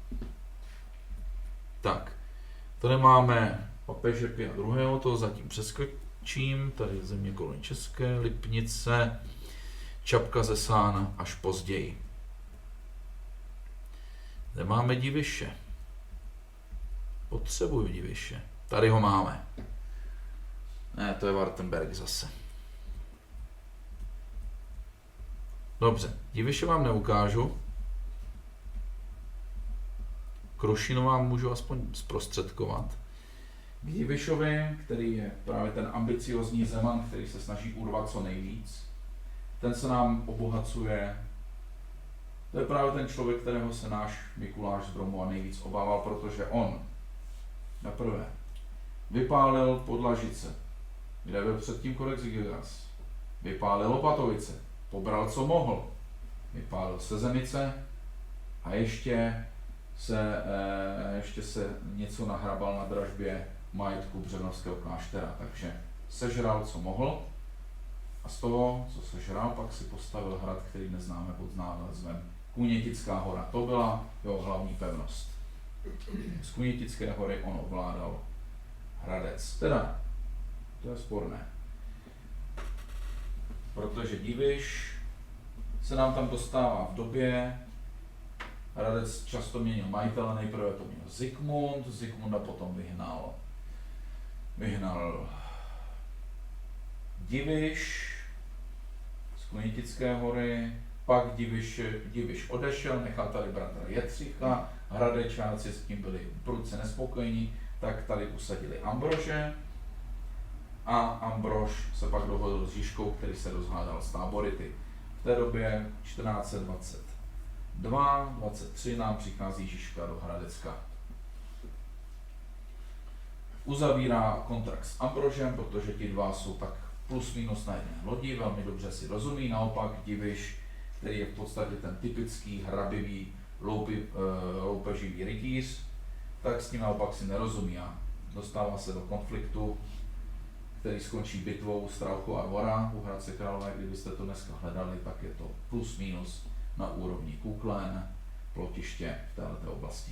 A: Tak, tady máme papeže Pia II., to zatím přeskočím, tady je země Koruny České, Lipnice, Čapka ze Sána až později. Kde máme Diviše? Potřebuju Diviše. Tady ho máme. Ne, to je Wartenberg zase. Dobře, Diviše vám neukážu. Krušinu vám můžu aspoň zprostředkovat. K Divišovi, který je právě ten ambiciozní zeman, který se snaží urvat co nejvíc, ten se nám obohacuje. To je právě ten člověk, kterého se náš Mikuláš z Bromova nejvíc obával, protože on naprvé vypálil Podlažice, kde byl předtím Codex Gigas, vypálil Opatovice, pobral co mohl, vypálil Sezemice a ještě se něco nahrabal na dražbě majetku Břevnovského kláštera, takže sežral co mohl a z toho, co sežral, pak si postavil hrad, který neznáme pod názvem Kunětická hora. To byla jeho hlavní pevnost. Z Kunětické hory on ovládal Hradec. Teda, to je sporné. Protože Diviš se nám tam dostává v době, Hradec často měnil majitele, nejprve to měl Zikmunda potom vyhnal Diviš z Kunitické hory, pak Diviš odešel, nechal tady bratra Jetřicha, Hradečáci s tím byli prudce nespokojení, tak tady usadili Ambrože a Ambrož se pak dohodl s Žižkou, který se rozhádal s Tábority. V té době 1422-23 nám přichází Žižka do Hradecka. Uzavírá kontrakt s Ambrožem, protože ti dva jsou tak plus minus na jedné lodi, velmi dobře si rozumí, naopak Diviš, který je v podstatě ten typický hrabivý loupeživý rytíř, tak s ním naopak si nerozumí a dostává se do konfliktu, který skončí bitvou Strauchová dvora u Hradce Králové. Kdybyste to dneska hledali, tak je to plus minus na úrovni Kuklen, Plotiště v této oblasti.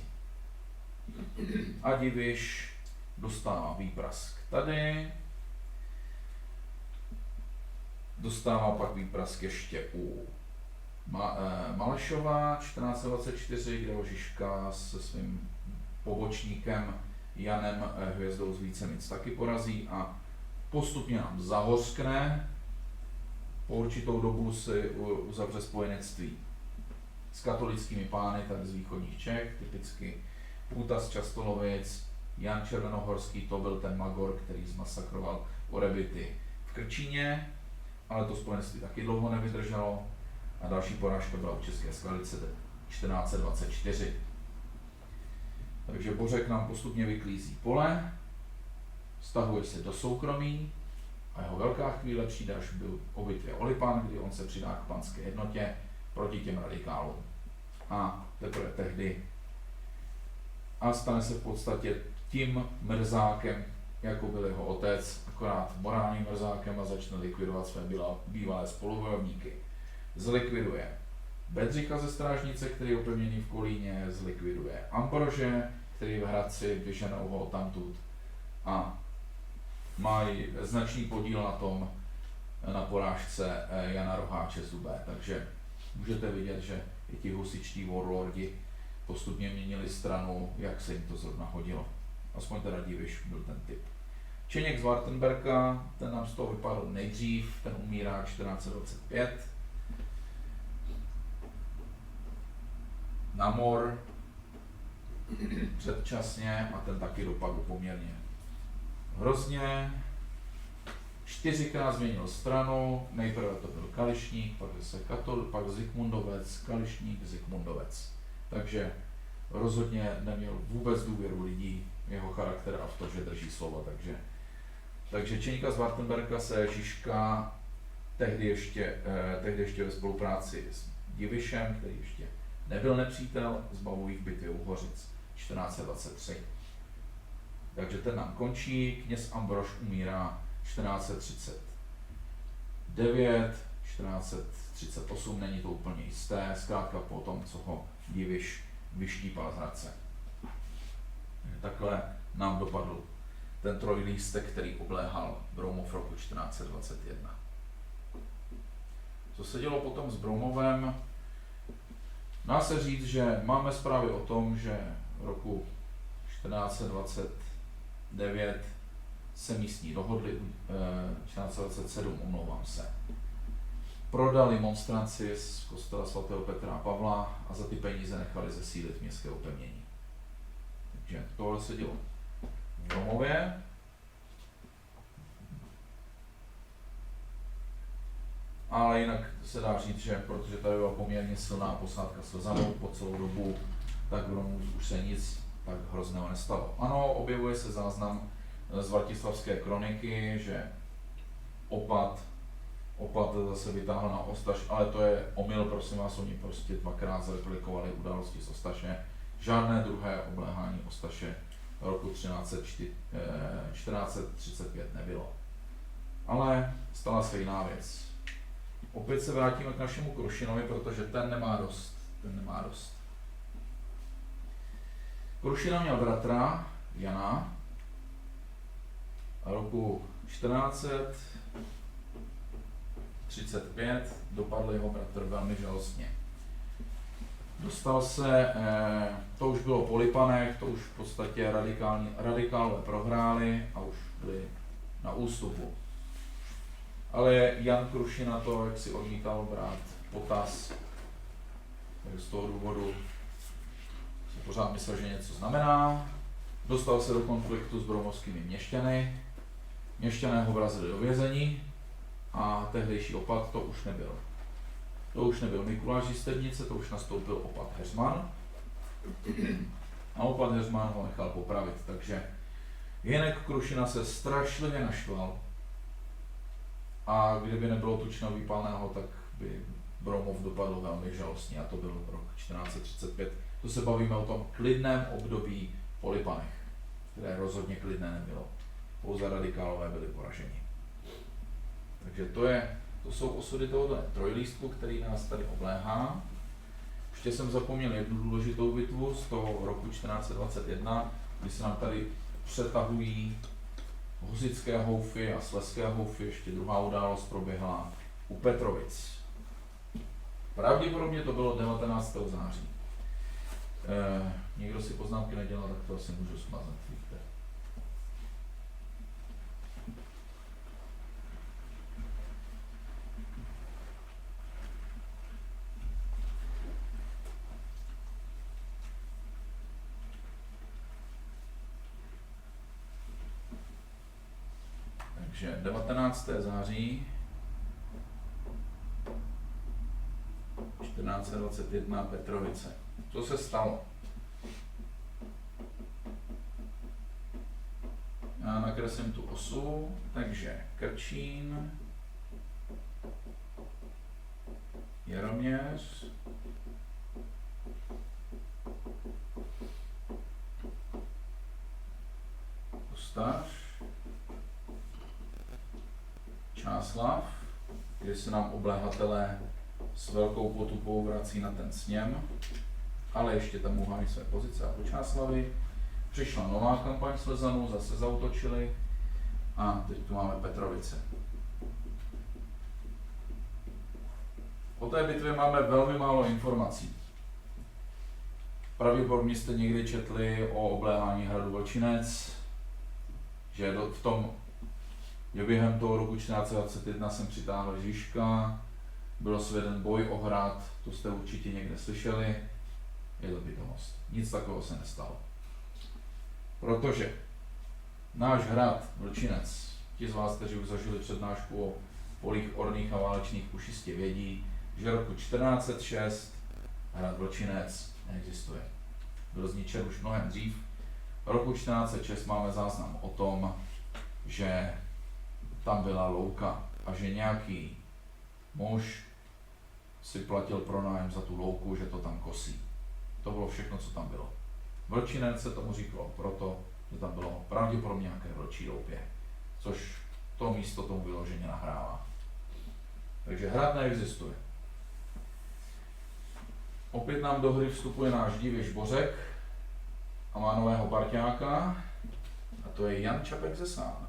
A: A Diviš dostává výprask tady, dostává pak výprask ještě u Malešova 1424, kde ho Žižka se svým pobočníkem Janem Hvězdou z Vícemic taky porazí a postupně nám zahořkne. Po určitou dobu si uzavře spojenectví s katolickými pány, tak z východních Čech, typicky Půta z Častolovic, Jan Červenohorský, to byl ten magor, který zmasakroval orebity v Krčíně, ale to spojenectví taky dlouho nevydrželo a další porážka byla u České Skalice 1424. Takže Bořek nám postupně vyklízí pole, stahuje se do soukromí a jeho velká chvíle přijde až byl o bitvě o Lipan, kdy on se přidá k panské jednotě proti těm radikálům. A teprve tehdy a stane se v podstatě tím mrzákem, jako byl jeho otec, akorát morálním mrzákem a začne likvidovat své bývalé spolubojovníky. Zlikviduje Bedřicha ze Strážnice, který je opevněný v Kolíně, zlikviduje Ambrože, který je v Hradci, vyženou ho tamtud a mají značný podíl na tom, na porážce Jana Roháče z Dubé. Takže můžete vidět, že i ti husičtí warlordi postupně měnili stranu, jak se jim to zrovna hodilo. Aspoň teda Diviš byl ten typ. Čeněk z Wartenberka, ten nám z toho vypadl nejdřív, ten umírá 1425. Namor předčasně a ten taky dopadl poměrně hrozně. 4krát změnil stranu, nejprve to byl Kališník, pak zase pak Zikmundovec, Kališník, Zikmundovec. Takže rozhodně neměl vůbec důvěru lidí, jeho charakter a v to, že drží slovo. Takže Čeňka z Wartenberka se Žižka tehdy ještě ve spolupráci s Divišem, který ještě nebyl nepřítel, zbavují v bitvě u Hořic 1423. Takže ten nám končí, kněz Ambrož umírá 1439, 1438, není to úplně jisté, zkrátka po tom, co ho Diviš vyštípal z Hradce. Takhle nám dopadl ten trojlístek, který obléhal Broumov roku 1421. Co se dělo potom s Broumovem? Dá se říct, že máme zprávy o tom, že v roku 1429 se místní dohodli, 1427, omlouvám se, prodali monstranci z kostela svatého Petra a Pavla a za ty peníze nechali zesílit městské opevnění. Takže tohle se dělo v Bromově. Ale jinak se dá říct, že protože tady byla poměrně silná posádka Slezanů po celou dobu, tak v Bromu už se nic tak hrozného nestalo. Ano, objevuje se záznam z Vratislavské kroniky, že opat zase vytáhl na Ostaš, ale to je omyl, prosím vás, oni prostě dvakrát zreplikovali události z Ostaše. Žádné druhé obléhání Ostaše roku 1435 nebylo. Ale stala se jiná věc. Opět se vrátíme k našemu Krušinovi, protože ten nemá dost. Krušina měl bratra Jana a roku 1435 dopadl jeho bratr velmi žalostně. Dostal se, to už bylo po Lipanech, to už v podstatě radikálové prohráli a už byli na ústupu. Ale Jan Krušina to, jak si odmítal brát potaz, tak z toho důvodu si pořád myslel, že něco znamená. Dostal se do konfliktu s bromovskými měšťany, měšťané ho vrazili do vězení a tehdejší opat to už nebyl. To už nebyl Mikuláš z Stebnice, to už nastoupil opat Heřman. A opat Heřman ho nechal popravit, takže Hynek Krušina se strašlivě naštval. A kdyby nebylo tučného výpalného, tak by Bromov dopadl velmi žalostně a to byl rok 1435. To se bavíme o tom klidném období po Lipanech, které rozhodně klidné nebylo. Pouze radikálové byli poraženi. Takže to jsou osudy tohoto trojlístku, který nás tady obléhá. Ještě jsem zapomněl jednu důležitou bitvu z toho roku 1421, kdy se nám tady přetahují husitské houfy a slezské houfy. Ještě druhá událost proběhla u Petrovic. Pravděpodobně to bylo 19. září. Někdo si poznámky nedělal, tak to asi můžu smazat. Víte. Takže 19. září 1421 Petrovice. Co se stalo? Já nakreslím tu osu, takže Krčín, Jaroměř, Ustař, Čáslav, kde se nám obléhatelé s velkou potupou vrací na ten sněm, ale ještě tam uhájí své pozice a po Čáslavy. Přišla nová kampaň Slezanů, zase zaútočili a teď tu máme Petrovice. O té bitvě máme velmi málo informací. Pravděpodobně jste někdy četli o obléhání hradu Vlčinec, že během toho roku 1421 jsem přitáhl Žižka, byl sveden boj o hrad, to jste určitě někde slyšeli, je to pitomost. Nic takového se nestalo. Protože náš hrad Vlčinec, ti z vás, kteří už zažili přednášku o polích orných a válečných, už jistě vědí, že roku 1406 hrad Vlčinec neexistuje. Byl zničen už mnohem dřív. V roku 1406 máme záznam o tom, že tam byla louka a že nějaký muž si platil pronájem za tu louku, že to tam kosí. To bylo všechno, co tam bylo. Vlčinec se tomu říkalo proto, že tam bylo pravděpodobně nějaké vlčí loupě, což to místo tomu vyloženě nahrává. Takže hrad neexistuje. Opět nám do hry vstupuje náš Diviš Bořek a má nového parťáka, a to je Jan Čapek ze Sán.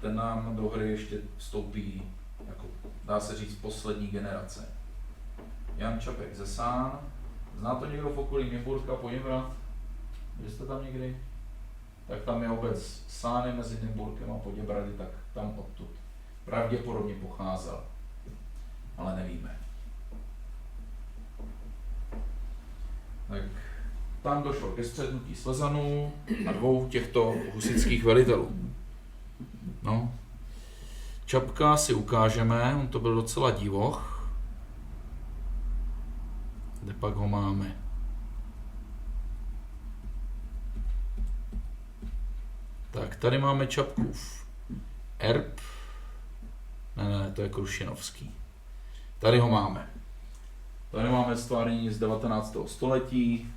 A: Ten nám do hry ještě vstoupí, jako dá se říct, poslední generace. Jan Čapek ze Sán. Zná to někdo v okolí Nymburka, Poděbrad? Byli jste tam někdy? Tak tam je obec Sány mezi Nymburkem a Poděbrady, tak tam odtud pravděpodobně pocházel, ale nevíme. Tak tam došlo ke střetnutí Slezanů a dvou těchto husitských velitelů. No. Čapka si ukážeme, on to byl docela divoch. Kde pak ho máme? Tak, tady máme Čapkův erb. Ne, to je Krušinovský. Tady ho máme. Tady máme stvárnění z 19. století.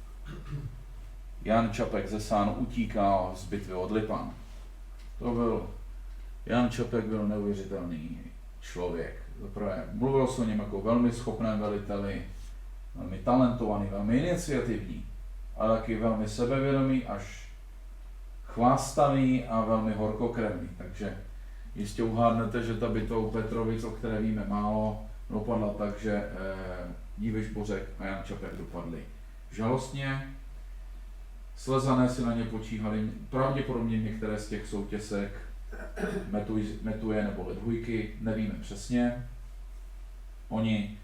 A: Jan Čapek ze Sán utíkal z bitvy od Lipan. Jan Čapek byl neuvěřitelný člověk. Zaprvé mluvil se o něm jako velmi schopném veliteli, velmi talentovaný, velmi iniciativní, ale taky velmi sebevědomý, až chvástavý a velmi horkokrevný. Takže Jistě uhádnete, že ta bitva u Petrovic, o které víme málo, dopadla tak, že Díviš Bořek a Jan Čapek dopadli žalostně. Slezané si na ně počíhali, pravděpodobně některé z těch soutěsek Metuje nebo Ledvujky, nevíme přesně. Oni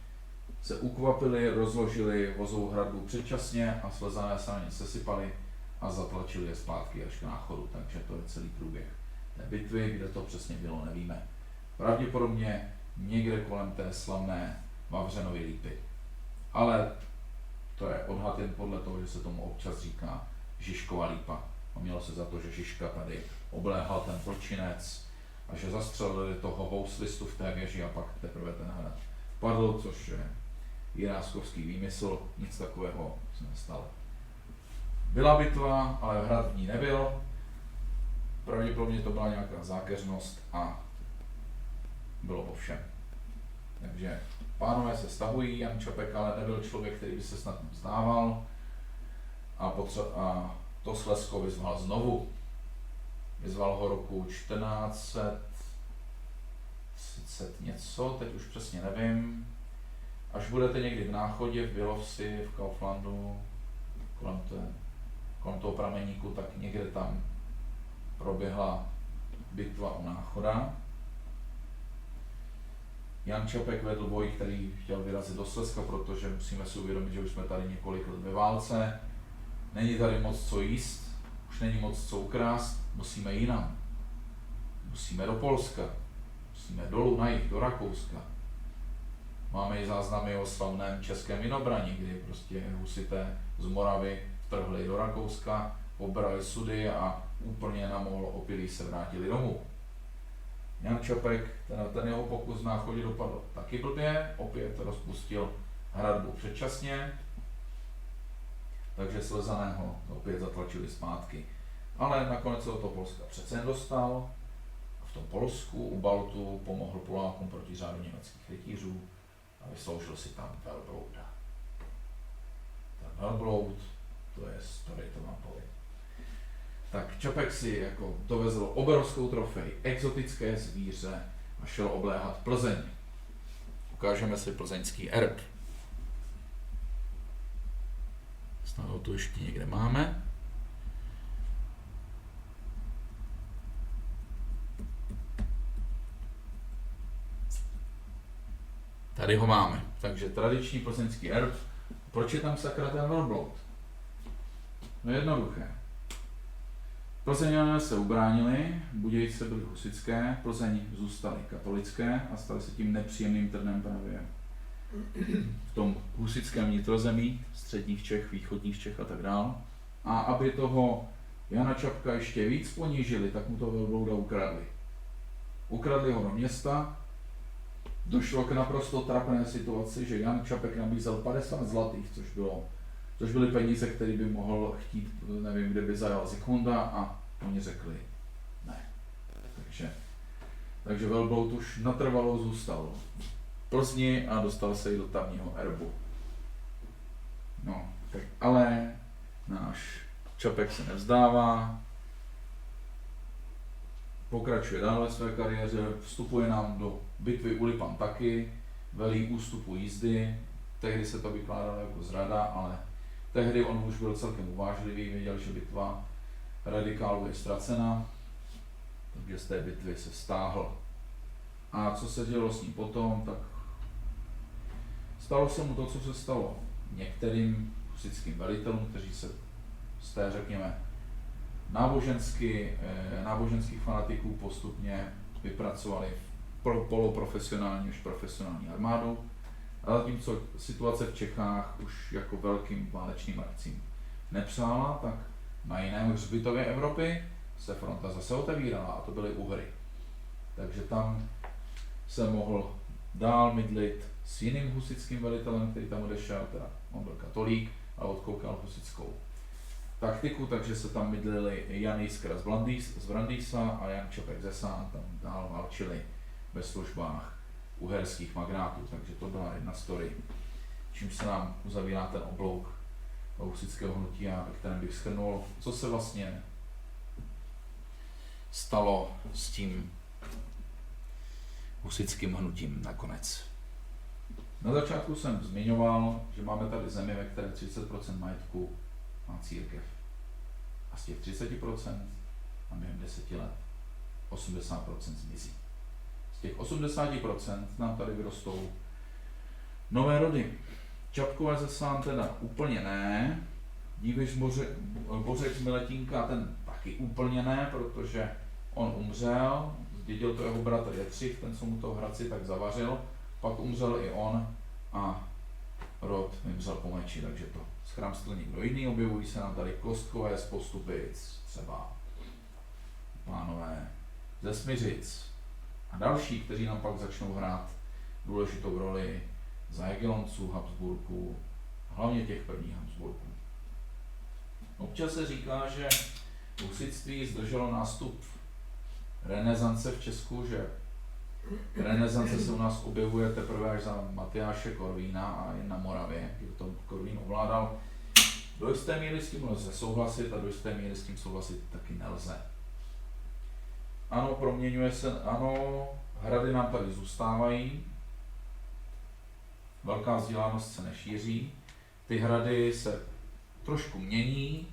A: se ukvapili, rozložili vozovou hradbu předčasně a Slezané se na ně sesypali a zatlačili je zpátky až k Náchodu, takže to je celý průběh té bitvy, kde to přesně bylo, nevíme. Pravděpodobně někde kolem té slavné Vavřenovy lípy. Ale to je odhad jen podle toho, že se tomu občas říká Žižkova lípa. A mělo se za to, že Žižka tady obléhal ten zločinec a že zastřelili toho houslistu v té věži a pak teprve ten hrad padl, což je jiráskovský výmysl, nic takového se nestalo. Byla bitva, ale hrad v ní nebyl. Pravděpodobně to byla nějaká zákeřnost a bylo po všem. Takže pánové se stahují, Jan Čapek ale nebyl člověk, který by se snad vzdával a to Slezsko vyzval znovu. Vyzval ho roku 1430 něco, teď už přesně nevím. Až budete někdy v Náchodě, v Bělovsi, v Kauflandu, kolem toho prameníku, tak někde tam proběhla bitva u Náchoda. Jan Čapek vedl boj, který chtěl vyrazit do Slezska, protože musíme si uvědomit, že už jsme tady několik let ve válce. Není tady moc co jíst, už není moc co ukrást, musíme jinam. Musíme do Polska, musíme dolů na jih, do Rakouska. Máme i záznamy o slavném českém vinobraní, kdy prostě husité z Moravy vtrhli do Rakouska, pobrali sudy a úplně na mol opilí se vrátili domů. Jan Čapek, ten jeho pokus na Náchodě dopadl taky blbě, opět rozpustil hradbu předčasně, takže Slezaného opět zatlačili zpátky. Ale nakonec se do toho Polska přece dostal. V tom Polsku u Baltu pomohl Polákům proti řádu německých rytířů a vysloužil si tam velblouda. Ten velbloud, to je story, to vám povím. Tak Čapek si jako dovezl obrovskou trofej, exotické zvíře a šel obléhat Plzeň. Ukážeme si plzeňský erb. Snad ho tu ještě někde máme. Tady ho máme. Takže tradiční plzeňský erb. Proč je tam sakra ten velbloud? No jednoduché. Plzeňané se ubránili, Budějice byly husitské, Plzeň zůstaly katolické a staly se tím nepříjemným trnem právě v tom husitském vnitrozemí, středních Čech, východních Čech a tak dále. A aby toho Jana Čapka ještě víc ponížili, tak mu to velblouda ukradli. Ukradli ho do města, došlo k naprosto trapné situaci, že Jan Čapek nabízel 50 zlatých, což byly peníze, které by mohl chtít, nevím, kde by zajal Zikmunda a oni řekli ne. Takže velbloud už natrvalo zůstal v Plzni a dostal se i do tamního erbu. No, tak ale náš Čapek se nevzdává, pokračuje dál ve své kariéře, vstupuje nám do bitvy u Lipan taky, velí ústupu jízdy, tehdy se to vykládalo jako zrada, ale tehdy on už byl celkem uvážlivý, věděl, že bitva radikálů je ztracena, takže z té bitvy se stáhl. A co se dělo s ním potom, tak stalo se mu to, co se stalo některým husitským velitelům, kteří se z té, řekněme, náboženských fanatiků postupně vypracovali v poloprofesionální až profesionální armádu. A zatímco situace v Čechách už jako velkým válečným akcím nepřála, tak na jiném hřbitově Evropy se fronta zase otevírala a to byly Uhry. Takže tam se mohl dál mydlit s jiným husitským velitelem, který tam odešel, teda on byl katolík a odkoukal husitskou taktiku, takže se tam mydlili Jan Jiskra z Brandýsa a Jan Čapek ze Sán, tam dál válčili ve službách uherských magnátů, takže to byla jedna story, čím se nám uzavírá ten oblouk husitského hnutí a ve kterém bych shrnul, co se vlastně stalo s tím husitským hnutím nakonec. Na začátku jsem zmiňoval, že máme tady zemi, ve které 30% majetku má církev. A z těch 30% a během 10 let 80% zmizí. Z těch 80% nám tady vyrostou nové rody. Čapkové ze Sán teda úplně ne, Díviš Bořek z Miletínka ten taky úplně ne, protože on umřel, zdědil to jeho bratr Jetřich, ten, co mu to v Hradci tak zavařil, pak umřel i on a rod vymřel po meči, takže to schramstl někdo jiný. Objevují se nám tady Kostkové z Postupic, třeba pánové ze Smiřic a další, kteří nám pak začnou hrát důležitou roli za Jagellonců, Habsburků, hlavně těch prvních Habsburků. Občas se říká, že husitství zdrželo nástup renesance v Česku, že renesance se u nás objevuje teprve až za Matyáše Korvína a jen na Moravě, kdy to Korvín ovládal. Do jisté míry s tím lze souhlasit a do jisté míry s tím souhlasit taky nelze. Ano, proměňuje se, ano, hrady nám tady zůstávají, velká vzdělanost se nešíří, ty hrady se trošku mění,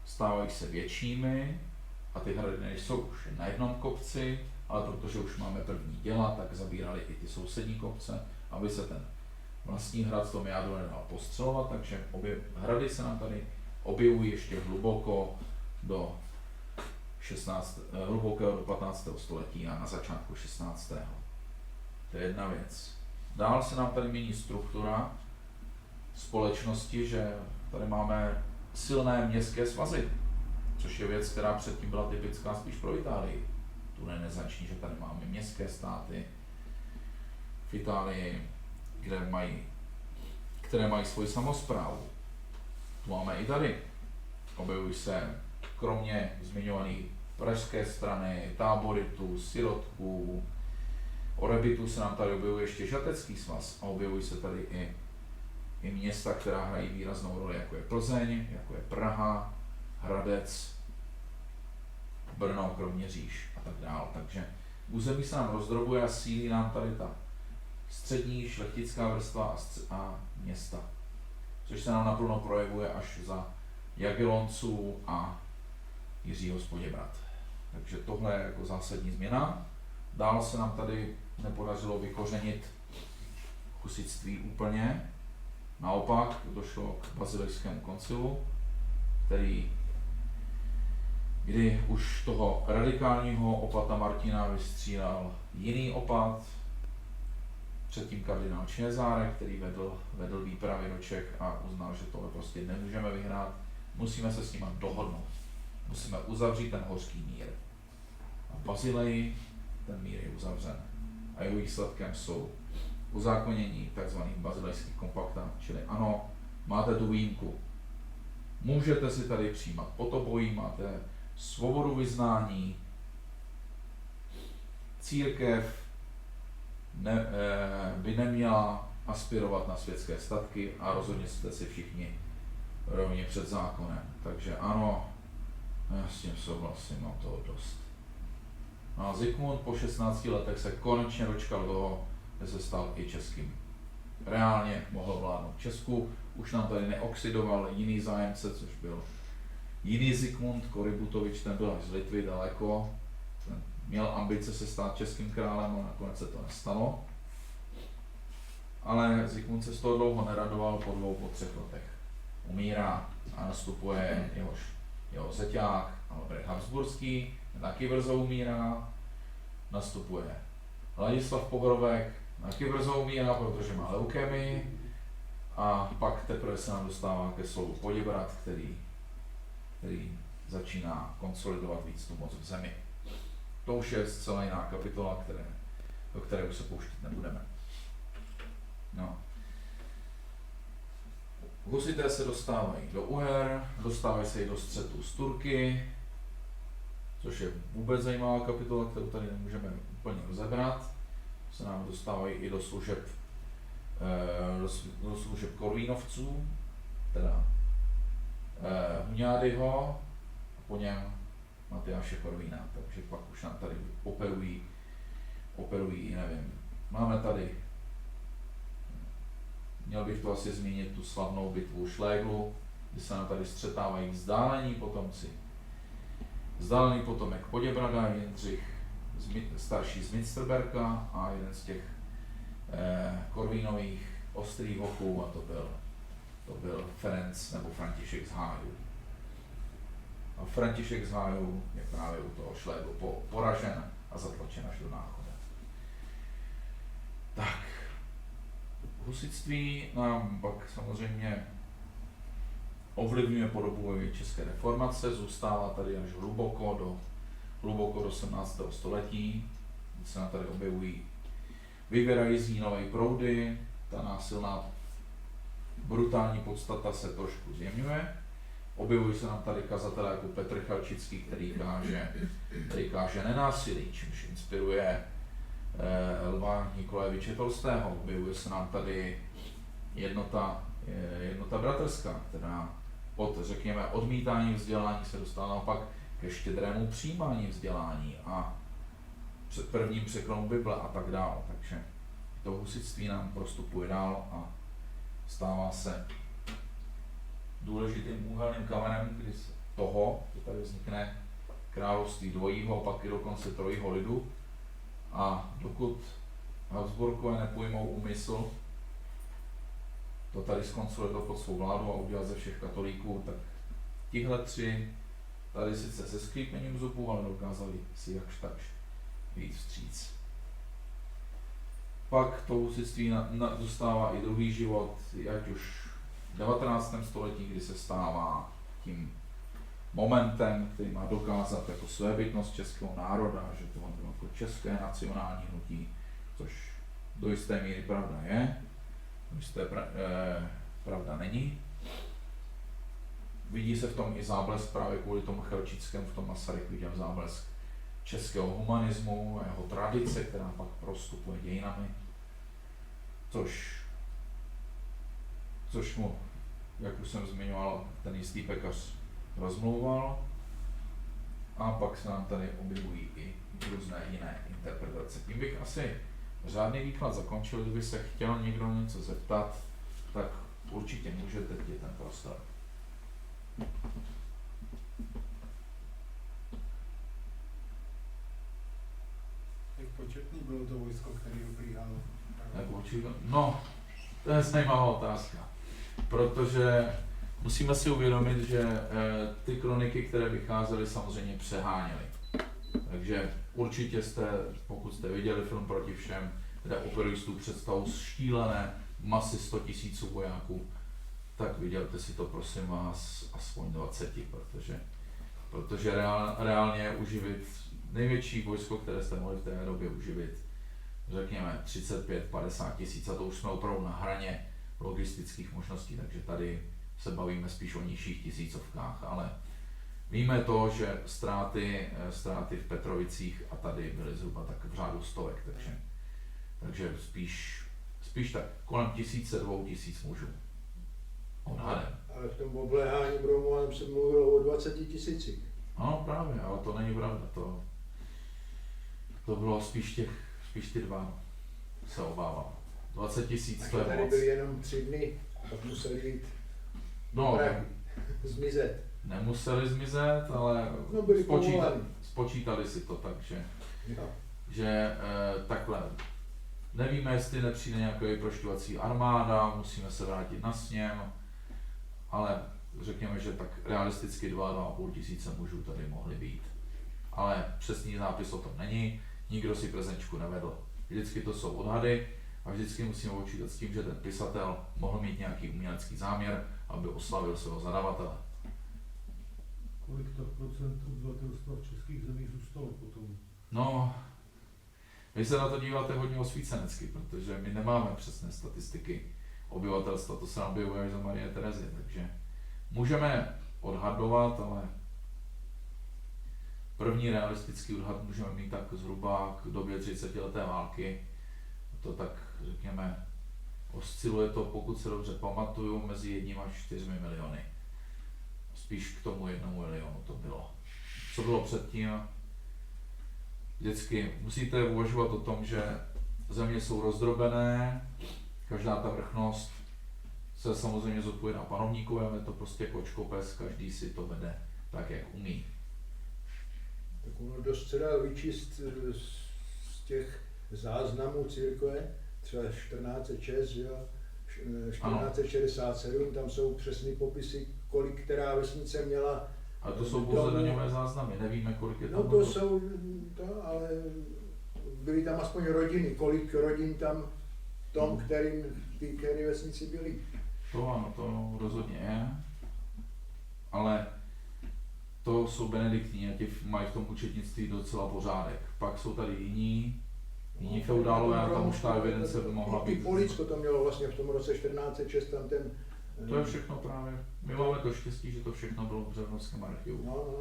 A: stávají se většími a ty hrady nejsou už na jednom kopci, ale protože už máme první děla, tak zabírali i ty sousední kopce, aby se ten vlastní hrad v tom jádru nedal postřelovat, takže hrady se nám tady objevují ještě hluboko do 15. století a na začátku 16. To je jedna věc. Dál se nám tady mění struktura společnosti, že tady máme silné městské svazy, což je věc, která předtím byla typická spíš pro Itálii. Tu renesanční, že tady máme městské státy v Itálii, které mají svoji samosprávu. Tu máme i tady. Objevují se kromě zmiňovaných pražské strany, táboritu, sirotků, orebitu se nám tady objevuje ještě žatecký svaz a objevují se tady i města, která hrají výraznou roli, jako je Plzeň, jako je Praha, Hradec, Brno, Kroměříž a tak dále. Takže území se nám rozdrobuje a sílí nám tady ta střední šlechtická vrstva a města, což se nám naplno projevuje až za Jagellonců a Jiřího z Poděbrad. Takže tohle je jako zásadní změna. Dál se nám tady nepodařilo vykořenit husitství úplně. Naopak došlo k Bazilejskému koncilu, kdy už toho radikálního opata Martina vystřídal jiný opat, předtím kardinál Čezárek, který vedl výpravy do Čech a uznal, že tohle prostě nemůžeme vyhrát, musíme se s nimi dohodnout. Musíme uzavřít ten hořký mír. A v Bazileji ten mír je uzavřen. A jeho výsledkem jsou uzákonění tzv. Bazilejských kompaktů, čili ano, máte tu výjimku. Můžete si tady přijímat podobojí, máte svobodu vyznání, církev by neměla aspirovat na světské statky a rozhodně jste si všichni rovně před zákonem. Takže ano, já s tím souhlasím, mám toho dost. No a Zikmund po 16 letech se konečně dočkal toho, že se stal i českým. Reálně mohl vládnout Česku, už nám tady neoxidoval jiný zájemce, což byl jiný Zikmund Korybutovič, ten byl až z Litvy daleko, ten měl ambice se stát českým králem a nakonec se to nestalo. Ale Zikmund se z toho dlouho neradoval, po 3 letech umírá a nastupuje jeho zeťák Albrecht Habsburský, taky brzo umírá, nastupuje Ladislav Pohrovek, taky brzo umírá, protože má leukémii a pak teprve se nám dostává ke slovu Poděbrad, který začíná konsolidovat víc tu moc v zemi. To už je zcela jiná kapitola, do které už se pouštět nebudeme. No. Husité se dostávají do Uher, dostávají se i do střetu s Turky, což je vůbec zajímavá kapitola, kterou tady nemůžeme úplně rozebrat. Se nám dostávají i do služeb Korvínovců, teda Huňádyho a po něm Matyáše Korvína, takže pak už nám tady operují operují, nevím. Máme tady, měl bych to asi zmínit, tu slavnou bitvu Šléglu, kdy se nám tady střetávají vzdálení potomci. Vzdálený potomek Poděbrada, Jindřich starší z Münsterberga a jeden z těch Korvínových ostrých voků, a to byl Ferenc nebo František z Hájů. A František z Hájů je právě u toho Šléglu poražen a zatlačen až do Náchoda. Tak, husitství nám pak samozřejmě ovlivňuje podobu české reformace, zůstává tady až hluboko do 18. století, kdy se nám tady objevují, vyvěrají z ní nové proudy, ta násilná brutální podstata se trošku zjemňuje. Objevují se nám tady kazatelé jako Petr Chalčický, který káže nenásilí, čímž inspiruje Lva Nikolajeviče Tolstého. Objevuje se nám tady jednota bratrská, která od, řekněme, odmítání vzdělání se dostala naopak ke štědrému přijímání vzdělání a před prvním překlonem Bible a tak dále. Takže to husitství nám prostupuje dál a stává se důležitým úhelným kamenem, kdy tady vznikne království dvojího, pak i dokonce trojího lidu. A dokud Habsburkové nepojmou úmysl to tady skonsolidovat pod svou vládu a udělat ze všech katolíků, tak tihle tři tady sice se skřípením zubů, ale dokázali si jakž takž vyjít vstříc. Pak to husitství dostává i druhý život, ať už v 19. století, kdy se stává tím momentem, který má dokázat jako svébytnost českého národa, že to má jako české nacionální hnutí, což do jisté míry pravda je, do jisté pravda není. Vidí se v tom i záblesk právě kvůli tomu Chelčickému, v tom Masaryk viděl záblesk českého humanismu a jeho tradice, která pak prostupuje dějinami, což mu, jak už jsem zmiňoval, ten jistý pekař rozmlouval. A pak se nám tady objevují i různé jiné interpretace. Tím bych asi řádný výklad zakončil. Kdyby se chtěl někdo něco zeptat, tak určitě můžete, teď je ten prostor.
B: Jak početný bylo to vojsko, které oblíhalo?
A: No, to je zajímavá otázka, protože musíme si uvědomit, že ty kroniky, které vycházely, samozřejmě přeháněly. Takže určitě pokud jste viděli film Proti všem, kde operují tu představu štílené masy 100 000 vojáků, tak vydělte si to, prosím vás, aspoň 20, protože reálně uživit největší vojsko, které jste mohli v té době uživit, řekněme 35-50 tisíc, a to už jsme opravdu na hraně logistických možností, takže tady se bavíme spíš o nižších tisícovkách, ale víme to, že ztráty v Petrovicích a tady byly zhruba tak v řádu stovek, takže spíš tak kolem 1000-2000 mužů. Odhadem.
C: Ale v tom obléhání Bromovem se mluvilo o 20 000.
A: Ano, právě, ale to není pravda. To bylo spíš ty dva, se obávám. 20 000 to je
C: tady
A: moc.
C: byly jenom 3 dny, pak museli jít
A: No,
C: zmizet.
A: nemuseli zmizet, ale
C: No, byli
A: spočítali si to tak,
C: Jo.
A: že takhle. Nevíme, jestli nepřijde nějaká prošťovací armáda, musíme se vrátit na sněm, ale řekněme, že tak realisticky 2-2,5 tisíce mužů tady mohly být. Ale přesný zápis o tom není, nikdo si prezenčku nevedl. Vždycky to jsou odhady a vždycky musíme počítat s tím, že ten pisatel mohl mít nějaký umělecký záměr, aby oslavil svého zadavatele.
B: Kolik to procent obyvatelstva v českých zemích zůstalo potom?
A: No, vy se na to díváte hodně osvícenecky, protože my nemáme přesné statistiky obyvatelstva, to se nám objevuje až za Marie Terezy, takže můžeme odhadovat, ale první realistický odhad můžeme mít tak zhruba k době 30leté války. To tak, řekněme, osciluje to, pokud se dobře pamatuju, mezi 1 až 4 miliony. Spíš k tomu 1 milionu to bylo. Co bylo předtím, vždycky musíte uvažovat o tom, že země jsou rozdrobené, každá ta vrchnost se samozřejmě zodpovídá panovníkovi, je to prostě kočko pes, každý si to vede tak, jak umí.
C: Tak ono dost se dá vyčíst z těch záznamů církve, třeba 1406, jo, 1467, tam jsou přesné popisy, kolik která vesnice měla.
A: Ale to jsou pouze daňové záznamy, nevíme, kolik je tam.
C: No to jsou, ale byly tam aspoň rodiny, kolik rodin tam v tom, které vesnici byly.
A: To ano, to rozhodně je, ale to jsou benediktní a ti mají v tom účetnictví docela pořádek. Pak jsou tady jiní feudálové a tam už ta evidence by mohla být.
C: I Polícko to mělo vlastně v tom roce 1406, tam ten...
A: To je všechno právě. My máme to štěstí, že to všechno bylo v Břevnovském archivu.
C: No.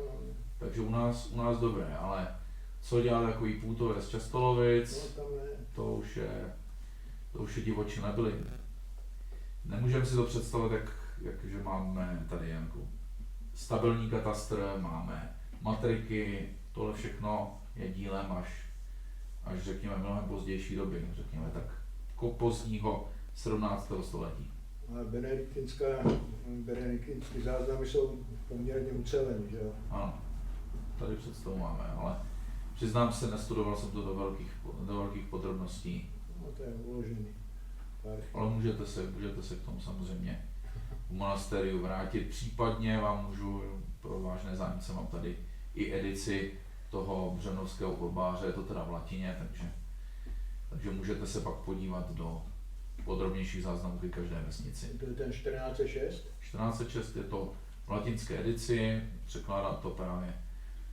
A: Takže u nás dobré, ale co dělá takový půtové z Častolovic,
C: No, tam ne.
A: to už je divočina byly. Nemůžeme si to představit, že máme tady jako stabilní katastr, máme matriky, tohle všechno je dílem až řekněme mnohem pozdější doby, řekněme tak pozdního 17. století.
C: A benediktinské záznamy jsou poměrně ucelené, že jo?
A: Ano, tady představu máme, ale přiznám se, nestudoval jsem to do velkých podrobností.
C: No to je uložený.
A: Ale můžete se k tomu samozřejmě v monastériu vrátit. Případně vám můžu, pro vážné zájemce, mám tady i edici toho břevnovského kolbáře, je to teda v latině, takže můžete se pak podívat do podrobnějších záznamů ke každé vesnici.
C: To je ten 1406?
A: 1406 je to v latinské edici, překládá to právě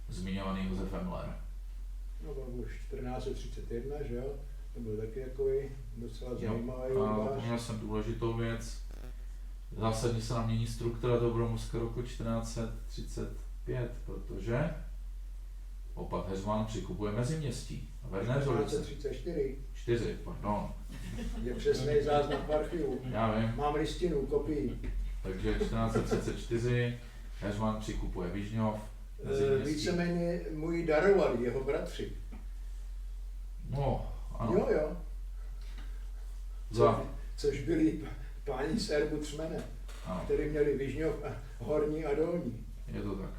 A: zmiňovaný Josef Emler.
C: No pak už 1431, že jo? To byl taky takový docela zajímavý
A: kolbář. Měl jsem důležitou věc. Zásadně se nám mění struktura toho břevnovského roku 1435, protože opat Heřman přikupuje Meziměstí.
C: 1434.
A: 4, pardon.
C: Je přesný záznam v archivu.
A: Já vím.
C: Mám listinu, kopii.
A: Takže 1434 Heřman přikupuje Vižňov, Meziměstí.
C: Víceméně mu ji darovali jeho bratři.
A: No, ano.
C: Jo. Což byli páni z erbu Třmene, kteří měli Vižňov horní a dolní.
A: Je to tak.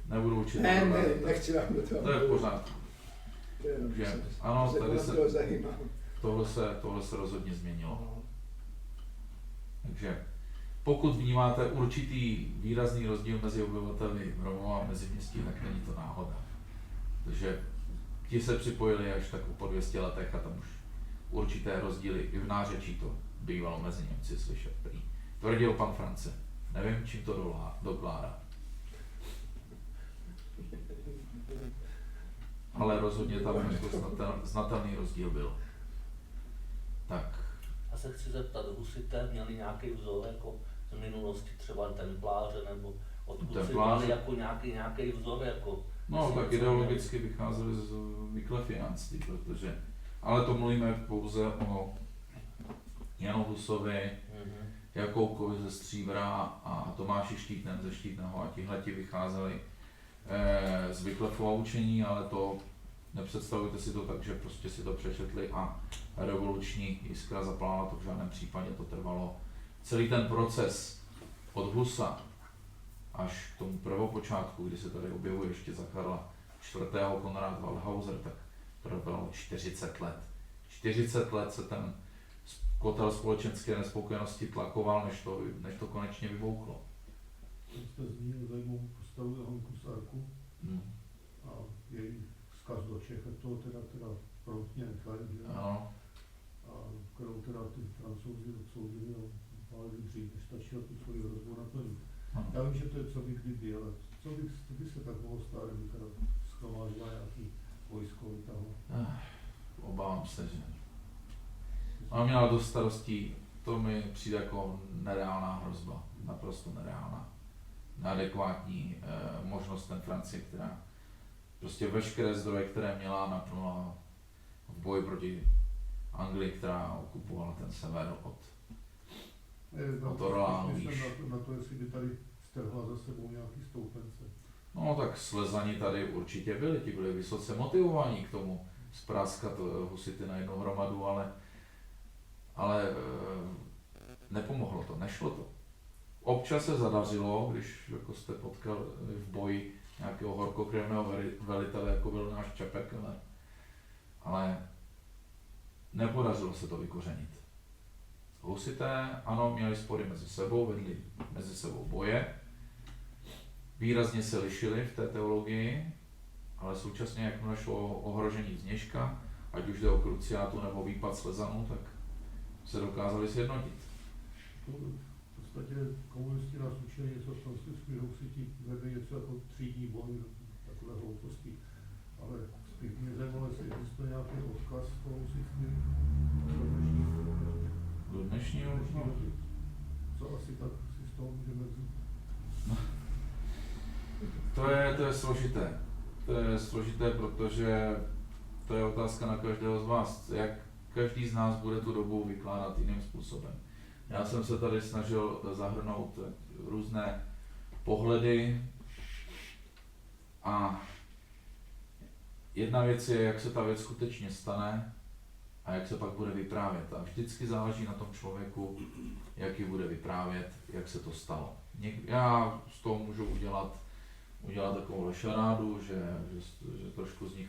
A: Nebudu učit.
C: Ne, nechci vám do toho.
A: To je v pořádku. Ano, tady tohle se rozhodně změnilo. Takže pokud vnímáte určitý výrazný rozdíl mezi obyvateli Romova a Meziměstí, tak není to náhoda. Takže ti se připojili až tak po 200 letech a tam už určité rozdíly i v nářečí to bývalo mezi Němci slyšet. Tvrdil pan France. Nevím, čím to dokládá. Ale rozhodně tam jako znatelný rozdíl byl. Tak.
D: Já se chci zeptat, husité měli nějaký vzor jako z minulosti, třeba templáře, nebo odkud si měli jako nějaký vzor? Jako,
A: no, tak ideologicky vycházeli z vyklefiánství, protože, ale to mluvíme pouze o Janu Husovi, Jakoukovi ze Stříbra a Tomáši Štítnem ze Štítného a tihleti vycházeli z Wyclifova učení, ale to nepředstavujte si to tak, že prostě si to přečetli a revoluční jiskra zapálila, to v žádném případě to trvalo. Celý ten proces od Husa až k tomu prvopočátku, kdy se tady objevuje ještě za Karla IV. Konrad Waldhauser, tak trvalo 40 let. 40 let se ten kotel společenské nespokojenosti tlakoval, než to konečně vybouklo.
B: Jste zmínil zajímavou postavu Johanku z Arku a její vzkaz do Čech, to teda promptně nechali, že?
A: Ano.
B: A kterou teda ty Francouzi odsoudili a pálili dřív, než stačila tu svoji hrozbu naplnit. Já vím, že to je co by kdyby, ale co by se tak mohlo stát, kdyby teda schromáždila nějaký vojsko vytáhlo?
A: Obávám se, že ona měla dost starostí, to mi přijde jako nereálná hrozba, naprosto nereálná. Neadekvátní možnost ten Francie, která prostě veškeré zdroje, které měla, napnula v boji proti Anglii, která okupovala ten sever od Orléanu výš.
B: Na to, jestli by tady strhla za sebou nějaký stoupence.
A: No tak slezani tady určitě byli, ti byli vysoce motivovaní k tomu spráskat husity na jednu hromadu, ale nepomohlo to, nešlo to. Občas se zadařilo, když jako jste potkal v boji nějakého horkokrevného velitele, jako byl náš Čapek, ale nepodařilo se to vykořenit. Husité, ano, měli spory mezi sebou, vedli mezi sebou boje, výrazně se lišili v té teologii, ale současně, jak našlo ohrožení Zněžka, ať už jde o kruciátu nebo výpad Slezanů, tak se dokázali sjednotit.
B: V podstatě komunisti nás učili něco v tom smyslu, že husiti vedli něco jako třídní boj, takové hlouposti, ale spíš mě zajímalo, jestli existuje nějaký odkaz toho husitství
A: Do dnešního
B: doby. Co asi tak si z toho můžeme vzít?
A: To je složité. To je složité, protože to je otázka na každého z vás. Jak každý z nás bude tu dobu vykládat jiným způsobem. Já jsem se tady snažil zahrnout různé pohledy a jedna věc je, jak se ta věc skutečně stane a jak se pak bude vyprávět. A vždycky záleží na tom člověku, jak ji bude vyprávět, jak se to stalo. Já z toho můžu udělat takovou šarádu, že trošku z nich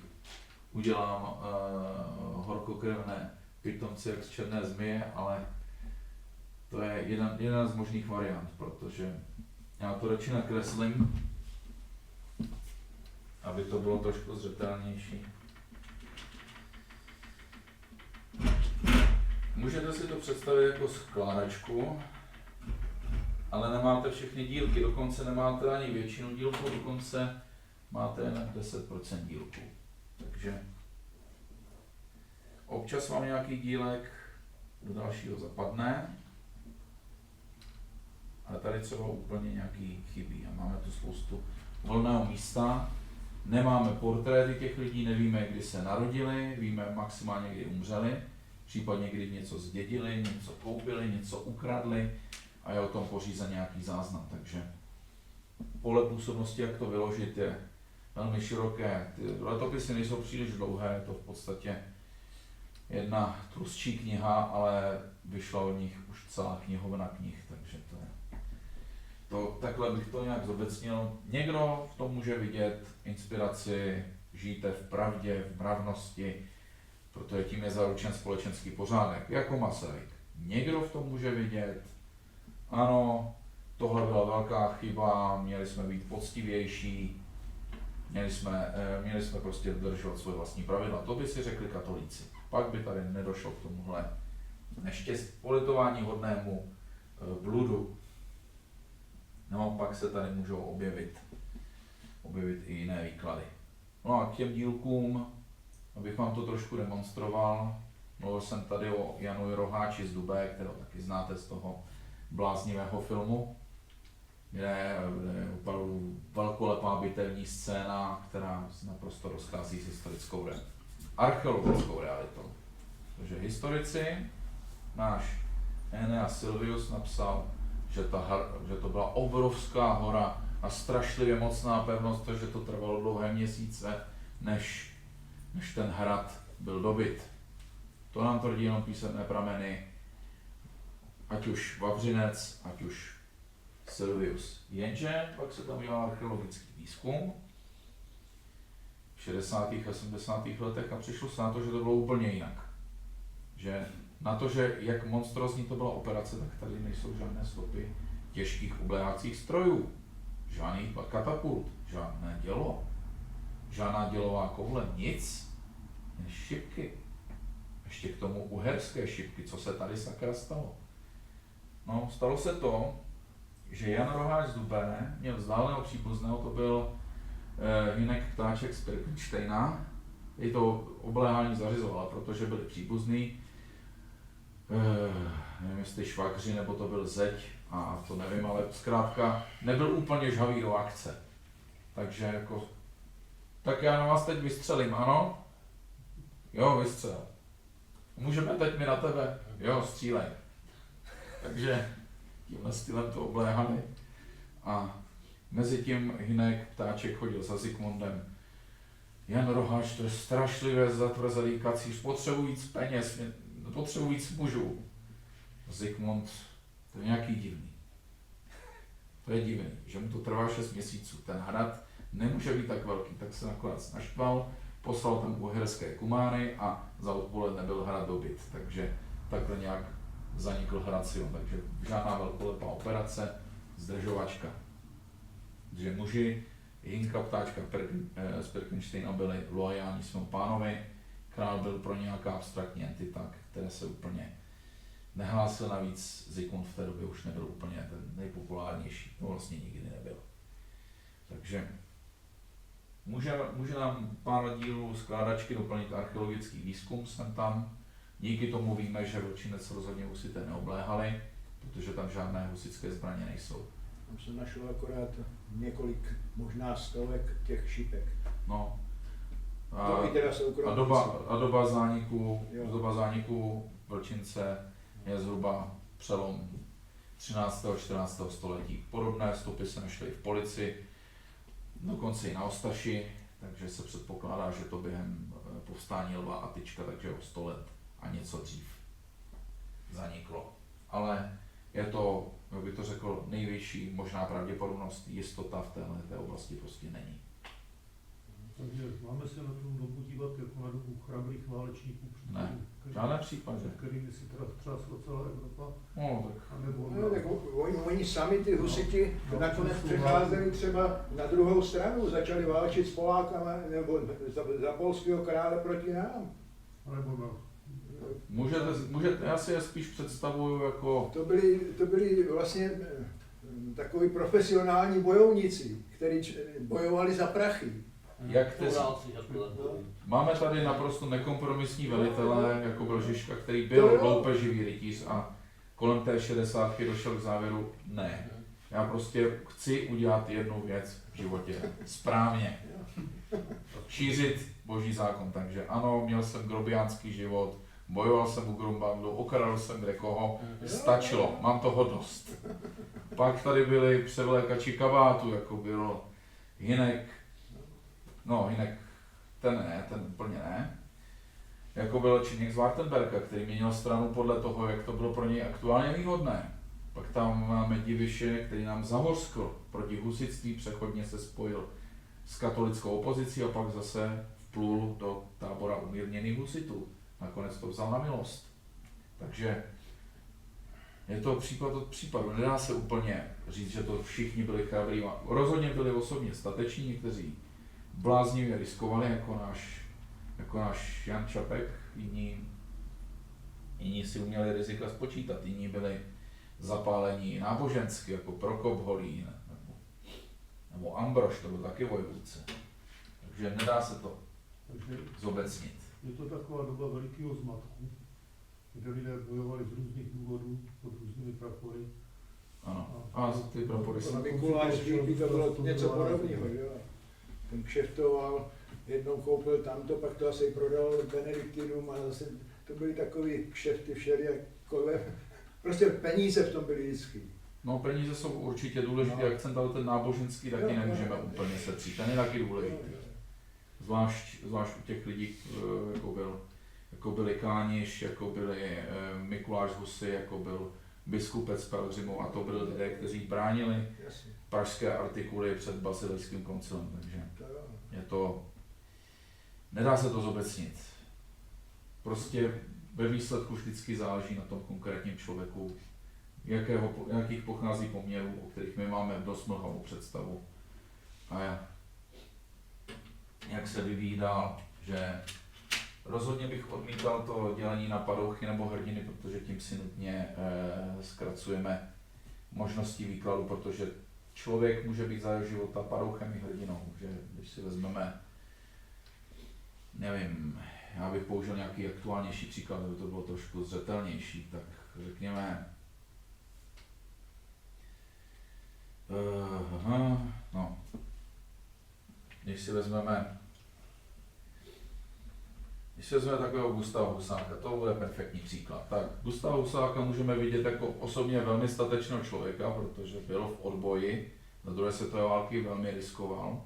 A: udělám horkokrevné pitomce jak z černé zmije, ale to je jedna z možných variant, protože já to radši nakreslím, aby to bylo trošku zřetelnější. Můžete si to představit jako skládačku, ale nemáte všechny dílky, dokonce nemáte ani většinu dílků, dokonce máte jen 10% dílků. Takže občas vám nějaký dílek do dalšího zapadne, ale tady třeba úplně nějaký chybí a máme tu spoustu volného místa. Nemáme portréty těch lidí, nevíme, kdy se narodili, víme maximálně, kdy umřeli, případně kdy něco zdědili, něco koupili, něco ukradli a je o tom pořízen nějaký záznam. Takže pole působnosti, jak to vyložit, je velmi široké. Ty letopisy nejsou příliš dlouhé, je to v podstatě jedna tlustší kniha, ale vyšla od nich už celá knihovna knih, takže takhle bych to nějak zobecnil. Někdo v tom může vidět inspiraci, žijte v pravdě, v mravnosti, protože tím je zaručen společenský pořádek, jako Masaryk. Někdo v tom může vidět, ano, tohle byla velká chyba, měli jsme být poctivější, měli jsme prostě dodržovat svoje vlastní pravidla. To by si řekli katolíci. Pak by tady nedošlo k tomuhle politování hodnému bludu. No, pak se tady můžou objevit i jiné výklady. No a k těm dílkům, abych vám to trošku demonstroval, mluvil jsem tady o Janu Roháči z Dubé, kterou taky znáte z toho bláznivého filmu, kde je opravdu velkolepá bitevní scéna, která se naprosto rozchází s historickou archeologickou realitou. Takže historici, náš Aeneas Silvius napsal, že to byla obrovská hora a strašlivě mocná pevnost, že to trvalo dlouhé měsíce, než ten hrad byl dobyt. To nám tvrdí jenom písemné prameny, ať už Vavřinec, ať už Silvius. Jenže pak se tam dělal archeologický výzkum v 60. a 70. letech a přišlo se na to, že to bylo úplně jinak. Že na to, že jak monstrózní to byla operace, tak tady nejsou žádné stopy těžkých obléhacích strojů, žádný katapult, žádné dělo, žádná dělová koule, nic, jen šipky. Ještě k tomu uherské šipky, co se tady sakra stalo. No, stalo se to, že Jan Roháč z Dubé měl vzdáleného příbuzného, to byl Hynek Ptáček z Pirkenštejna, i to obléhání zařizovala, protože byli příbuzní, nevím jestli švagři, nebo to byl zeď, a to nevím, ale zkrátka nebyl úplně žhavý do akce. Takže jako, tak já na vás teď vystřelím, ano? Jo, vystřel. Můžeme teď mi na tebe? Jo, střílej. Takže tímhle stylem to obléhali. A Mezitím Hynek Ptáček chodil za Zikmundem. Jan Roháč, to je strašlivé zatvrzelý kacíř, potřebuji víc peněz, potřebuji víc mužů. Zikmund, to je nějaký divný. To je divný, že mu to trvá 6 měsíců. Ten hrad nemůže být tak velký, tak se nakonec naštval, poslal tam uherské kumány a za odpoledne byl hrad dobyt. Takže takhle nějak zanikl hrad Sion. Takže žádná velkolepá operace, zdržovačka. Takže muži Hinka Ptáčka z Perkensteina byli loajální svému pánovi, král byl pro nějaká abstraktní entita, které se úplně nehlásil, navíc Zikmund v té době už nebyl úplně ten nejpopulárnější, to vlastně nikdy nebyl. Takže může nám pár dílů skládačky doplnit archeologický výzkum sem tam. Díky tomu víme, že Vlčinec rozhodně husité neobléhali, protože tam žádné husické zbraně nejsou.
C: Tam se našlo akorát několik, možná stovek těch šipek.
A: No.
C: To i teda soukromí.
A: Doba zániku Vlčince je zhruba přelom 13. a 14. století. Podobné stopy se našly v Polici, dokonce i na Ostaši, takže se předpokládá, že to během povstání Lva a Tyčka, takže o 100 let a něco dřív zaniklo. Ale je to, jak bych to řekl, nejvyšší možná pravděpodobnost, jistota v této oblasti prostě není.
B: Takže máme se na tu dobu dívat jako na dobu chrabrých válečníků,
A: Ne, žádné případě.
B: kterými si teda třásla celá Evropa.
A: No, tak.
C: No, tak oni sami ty husiti nakonec přecházeli třeba na druhou stranu, začali válčit s Polákama nebo za polského krále proti nám.
B: Nebo na...
A: Můžete, já si je spíš představuju jako...
C: To byli vlastně takoví profesionální bojovníci, kteří bojovali za prachy.
A: Máme tady naprosto nekompromisní velitele, jako byl Žižka, který byl loupeživý rytíř a kolem té 60 došel k závěru, ne. Já prostě chci udělat jednu věc v životě správně. Šířit boží zákon, takže ano, měl jsem grobiánský život, bojoval jsem u Grumbandu, okradl jsem kde koho, stačilo, mám toho dost. Pak tady byli převlékači kabátu, jako byl Hynek, ten úplně ne. Jako byl Čeněk z Wartenberga, který měnil stranu podle toho, jak to bylo pro něj aktuálně výhodné. Pak tam máme Diviše, který nám zahořkl proti husitství, přechodně se spojil s katolickou opozicí a pak zase vplul do tábora umírněných husitů. Nakonec to vzal na milost. Takže je to případ od případu. Nedá se úplně říct, že to všichni byli chrabrí. Rozhodně byli osobně stateční, někteří bláznivě riskovali, jako náš Jan Čapek, jiní si uměli rizika spočítat, jiní byli zapálení nábožensky, jako Prokop Holín, nebo Ambrož, to byl taky vojvůdce. Takže nedá se to zobecnit.
B: Je to taková doba velikého zmatku, kde lidé bojovali z různých důvodů, pod různými prapory.
A: Ano, a ty prapory
C: Na Mikulášství by to bylo něco podobného, jo. Ten kšeftoval, jednou koupil tamto, pak to asi prodal Benediktinům a zase to byly takový kšefty všelijakové. Prostě peníze v tom byly vždycky.
A: No, peníze jsou určitě důležitý akcent, ale ten náboženský taky nemůžeme úplně setřít, ten je taky důležitý. Zvlášť u těch lidí, jako byli Kániš, jako byli Mikuláš z Husy, jako byl biskupec z Pelhřimu a to byli lidé, kteří bránili pražské artikuly před Basilejským koncilem, takže je to, nedá se to zobecnit. Prostě ve výsledku vždycky záleží na tom konkrétním člověku, jakých pochází poměrů, o kterých my máme dost mlhavou představu. A jak se vyvíjí dál, že rozhodně bych odmítal to dělení na padouchy nebo hrdiny, protože tím si nutně zkracujeme možnosti výkladu, protože člověk může být za jeho života padouchem i hrdinou, že když si vezmeme, nevím, já bych použil nějaký aktuálnější příklad, aby to bylo trošku zřetelnější, tak řekněme, když si vezmeme takového Gustáva Husáka, to bude perfektní příklad. Tak Gustáva Husáka můžeme vidět jako osobně velmi statečného člověka, protože byl v odboji za druhé světové války velmi riskoval.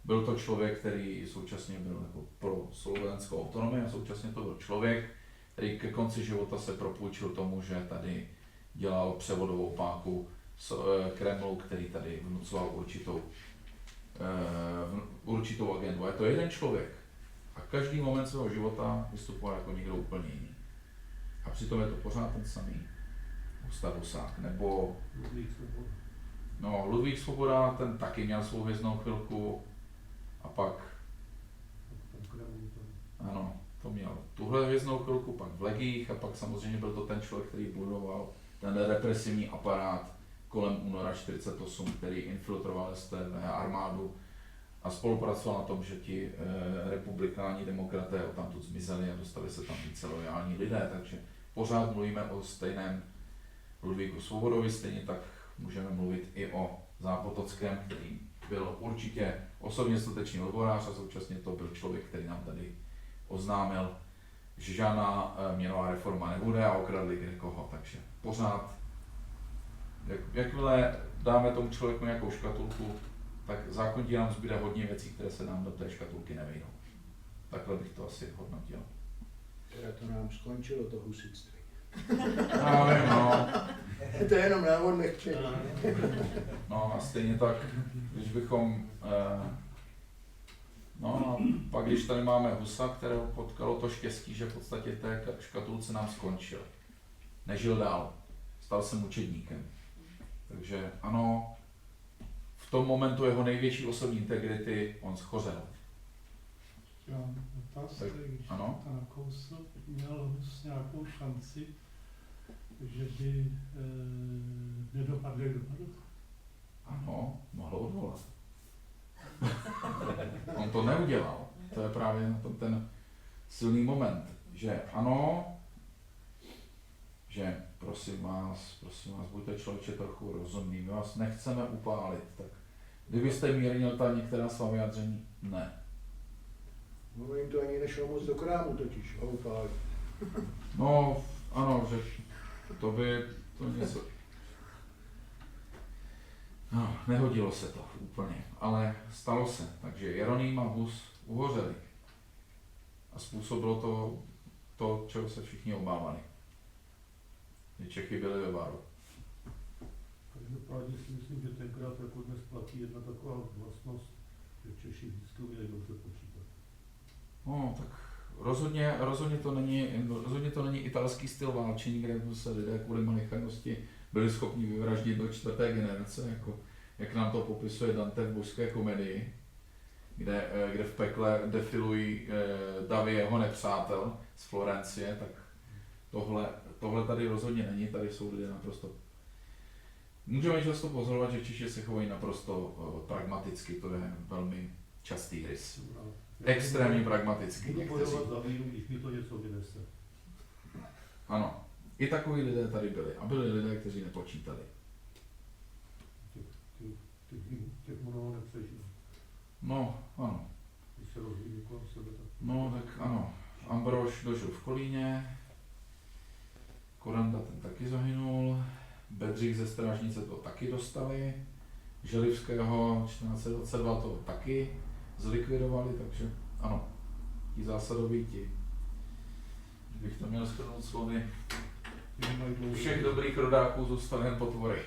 A: Byl to člověk, který současně byl jako pro slovenskou autonomii a současně to byl člověk, který ke konci života se propůjčil tomu, že tady dělal převodovou páku z Kremlu, který tady vnucoval určitou agendu. A je to jeden člověk a každý moment svého života vystupoval jako někdo úplně jiný. A přitom je to pořád ten samý Gustáv Husák, nebo Ludvík Svoboda, ten taky měl svou hvězdnou chvilku a pak, ano, to měl tuhle hvězdnou chvilku, pak v Legiích a pak samozřejmě byl to ten člověk, který budoval ten represivní aparát kolem února 48, který infiltroval STB armádu a spolupracoval na tom, že ti republikáni demokraté odtamtud zmizeli a dostali se tam více lojální lidé, takže pořád mluvíme o stejném Ludvíku Svobodovi, stejně tak můžeme mluvit i o Zápotockém, který byl určitě osobně statečný odborář a současně to byl člověk, který nám tady oznámil, že žádná měnová reforma nebude a okradli kdekoho, takže pořád, jakmile dáme tomu člověku nějakou škatulku, tak zákonitě nám zbyde hodně věcí, které se nám do té škatulky nevejdou. Takhle bych to asi hodnotil.
C: Teda to nám skončilo, to husitství.
A: No.
C: To je jenom návod nechčení.
A: No a stejně tak, když bychom, no a pak když tady máme Husa, kterého potkalo to štěstí, že v podstatě v té škatulce nám skončil. Nežil dál, stal se mučedníkem. Takže ano, v tom momentu jeho největší osobní integrity on schořel.
E: Já otázka, když
A: ano?
E: to nakousl, měl Hus nějakou šanci, že by nedopadli do padu?
A: Ano, mohl odvolat. On to neudělal. To je právě na tom ten silný moment, že ano, že prosím vás, buďte člověče trochu rozumný, my vás nechceme upálit, tak kdybyste mírnil ta některá svá vyjádření, ne.
C: No jim to ani nešlo moc do krámu totiž, upálit.
A: No, ano, že to by to něco... No, nehodilo se to úplně, ale stalo se, takže Jeroným a Hus uhořeli. A způsobilo to, čeho se všichni obávali. Že Čechy byli ve varu.
B: Každopádně si myslím, že tenkrát jako dnes platí jedna taková vlastnost, že Češi vždycky uměli dobře počítat.
A: No, tak rozhodně to není italský styl válčení, kde se lidé kvůli malichernosti byli schopni vyvraždit do 4. generace, jako jak nám to popisuje Dante v Božské komedii, kde v pekle defilují davy jeho nepřátel z Florencie, tak tohle tady rozhodně není, tady jsou lidé naprosto... Můžeme často pozorovat, že Češi se chovají naprosto pragmaticky, to je velmi častý rys. Extrémně pragmaticky.
B: Budu bojovat za víru, když mi to něco vynese.
A: Ano, i takoví lidé tady byli a byli lidé, kteří nepočítali.
B: Těch mnoho nepřežil.
A: No, ano.
B: Když se rozvíjí kolem sebe, tak...
A: No, tak ano. Ambrož dožil v Kolíně, Koranda ten taky zahynul, Bedřich ze Strážnice to taky dostali, Želivského 1422 to taky zlikvidovali, takže ano, ti zásadoví ti. Bych to měl shrnout slovy, všech dobrých rodáků zůstaly jen potvory.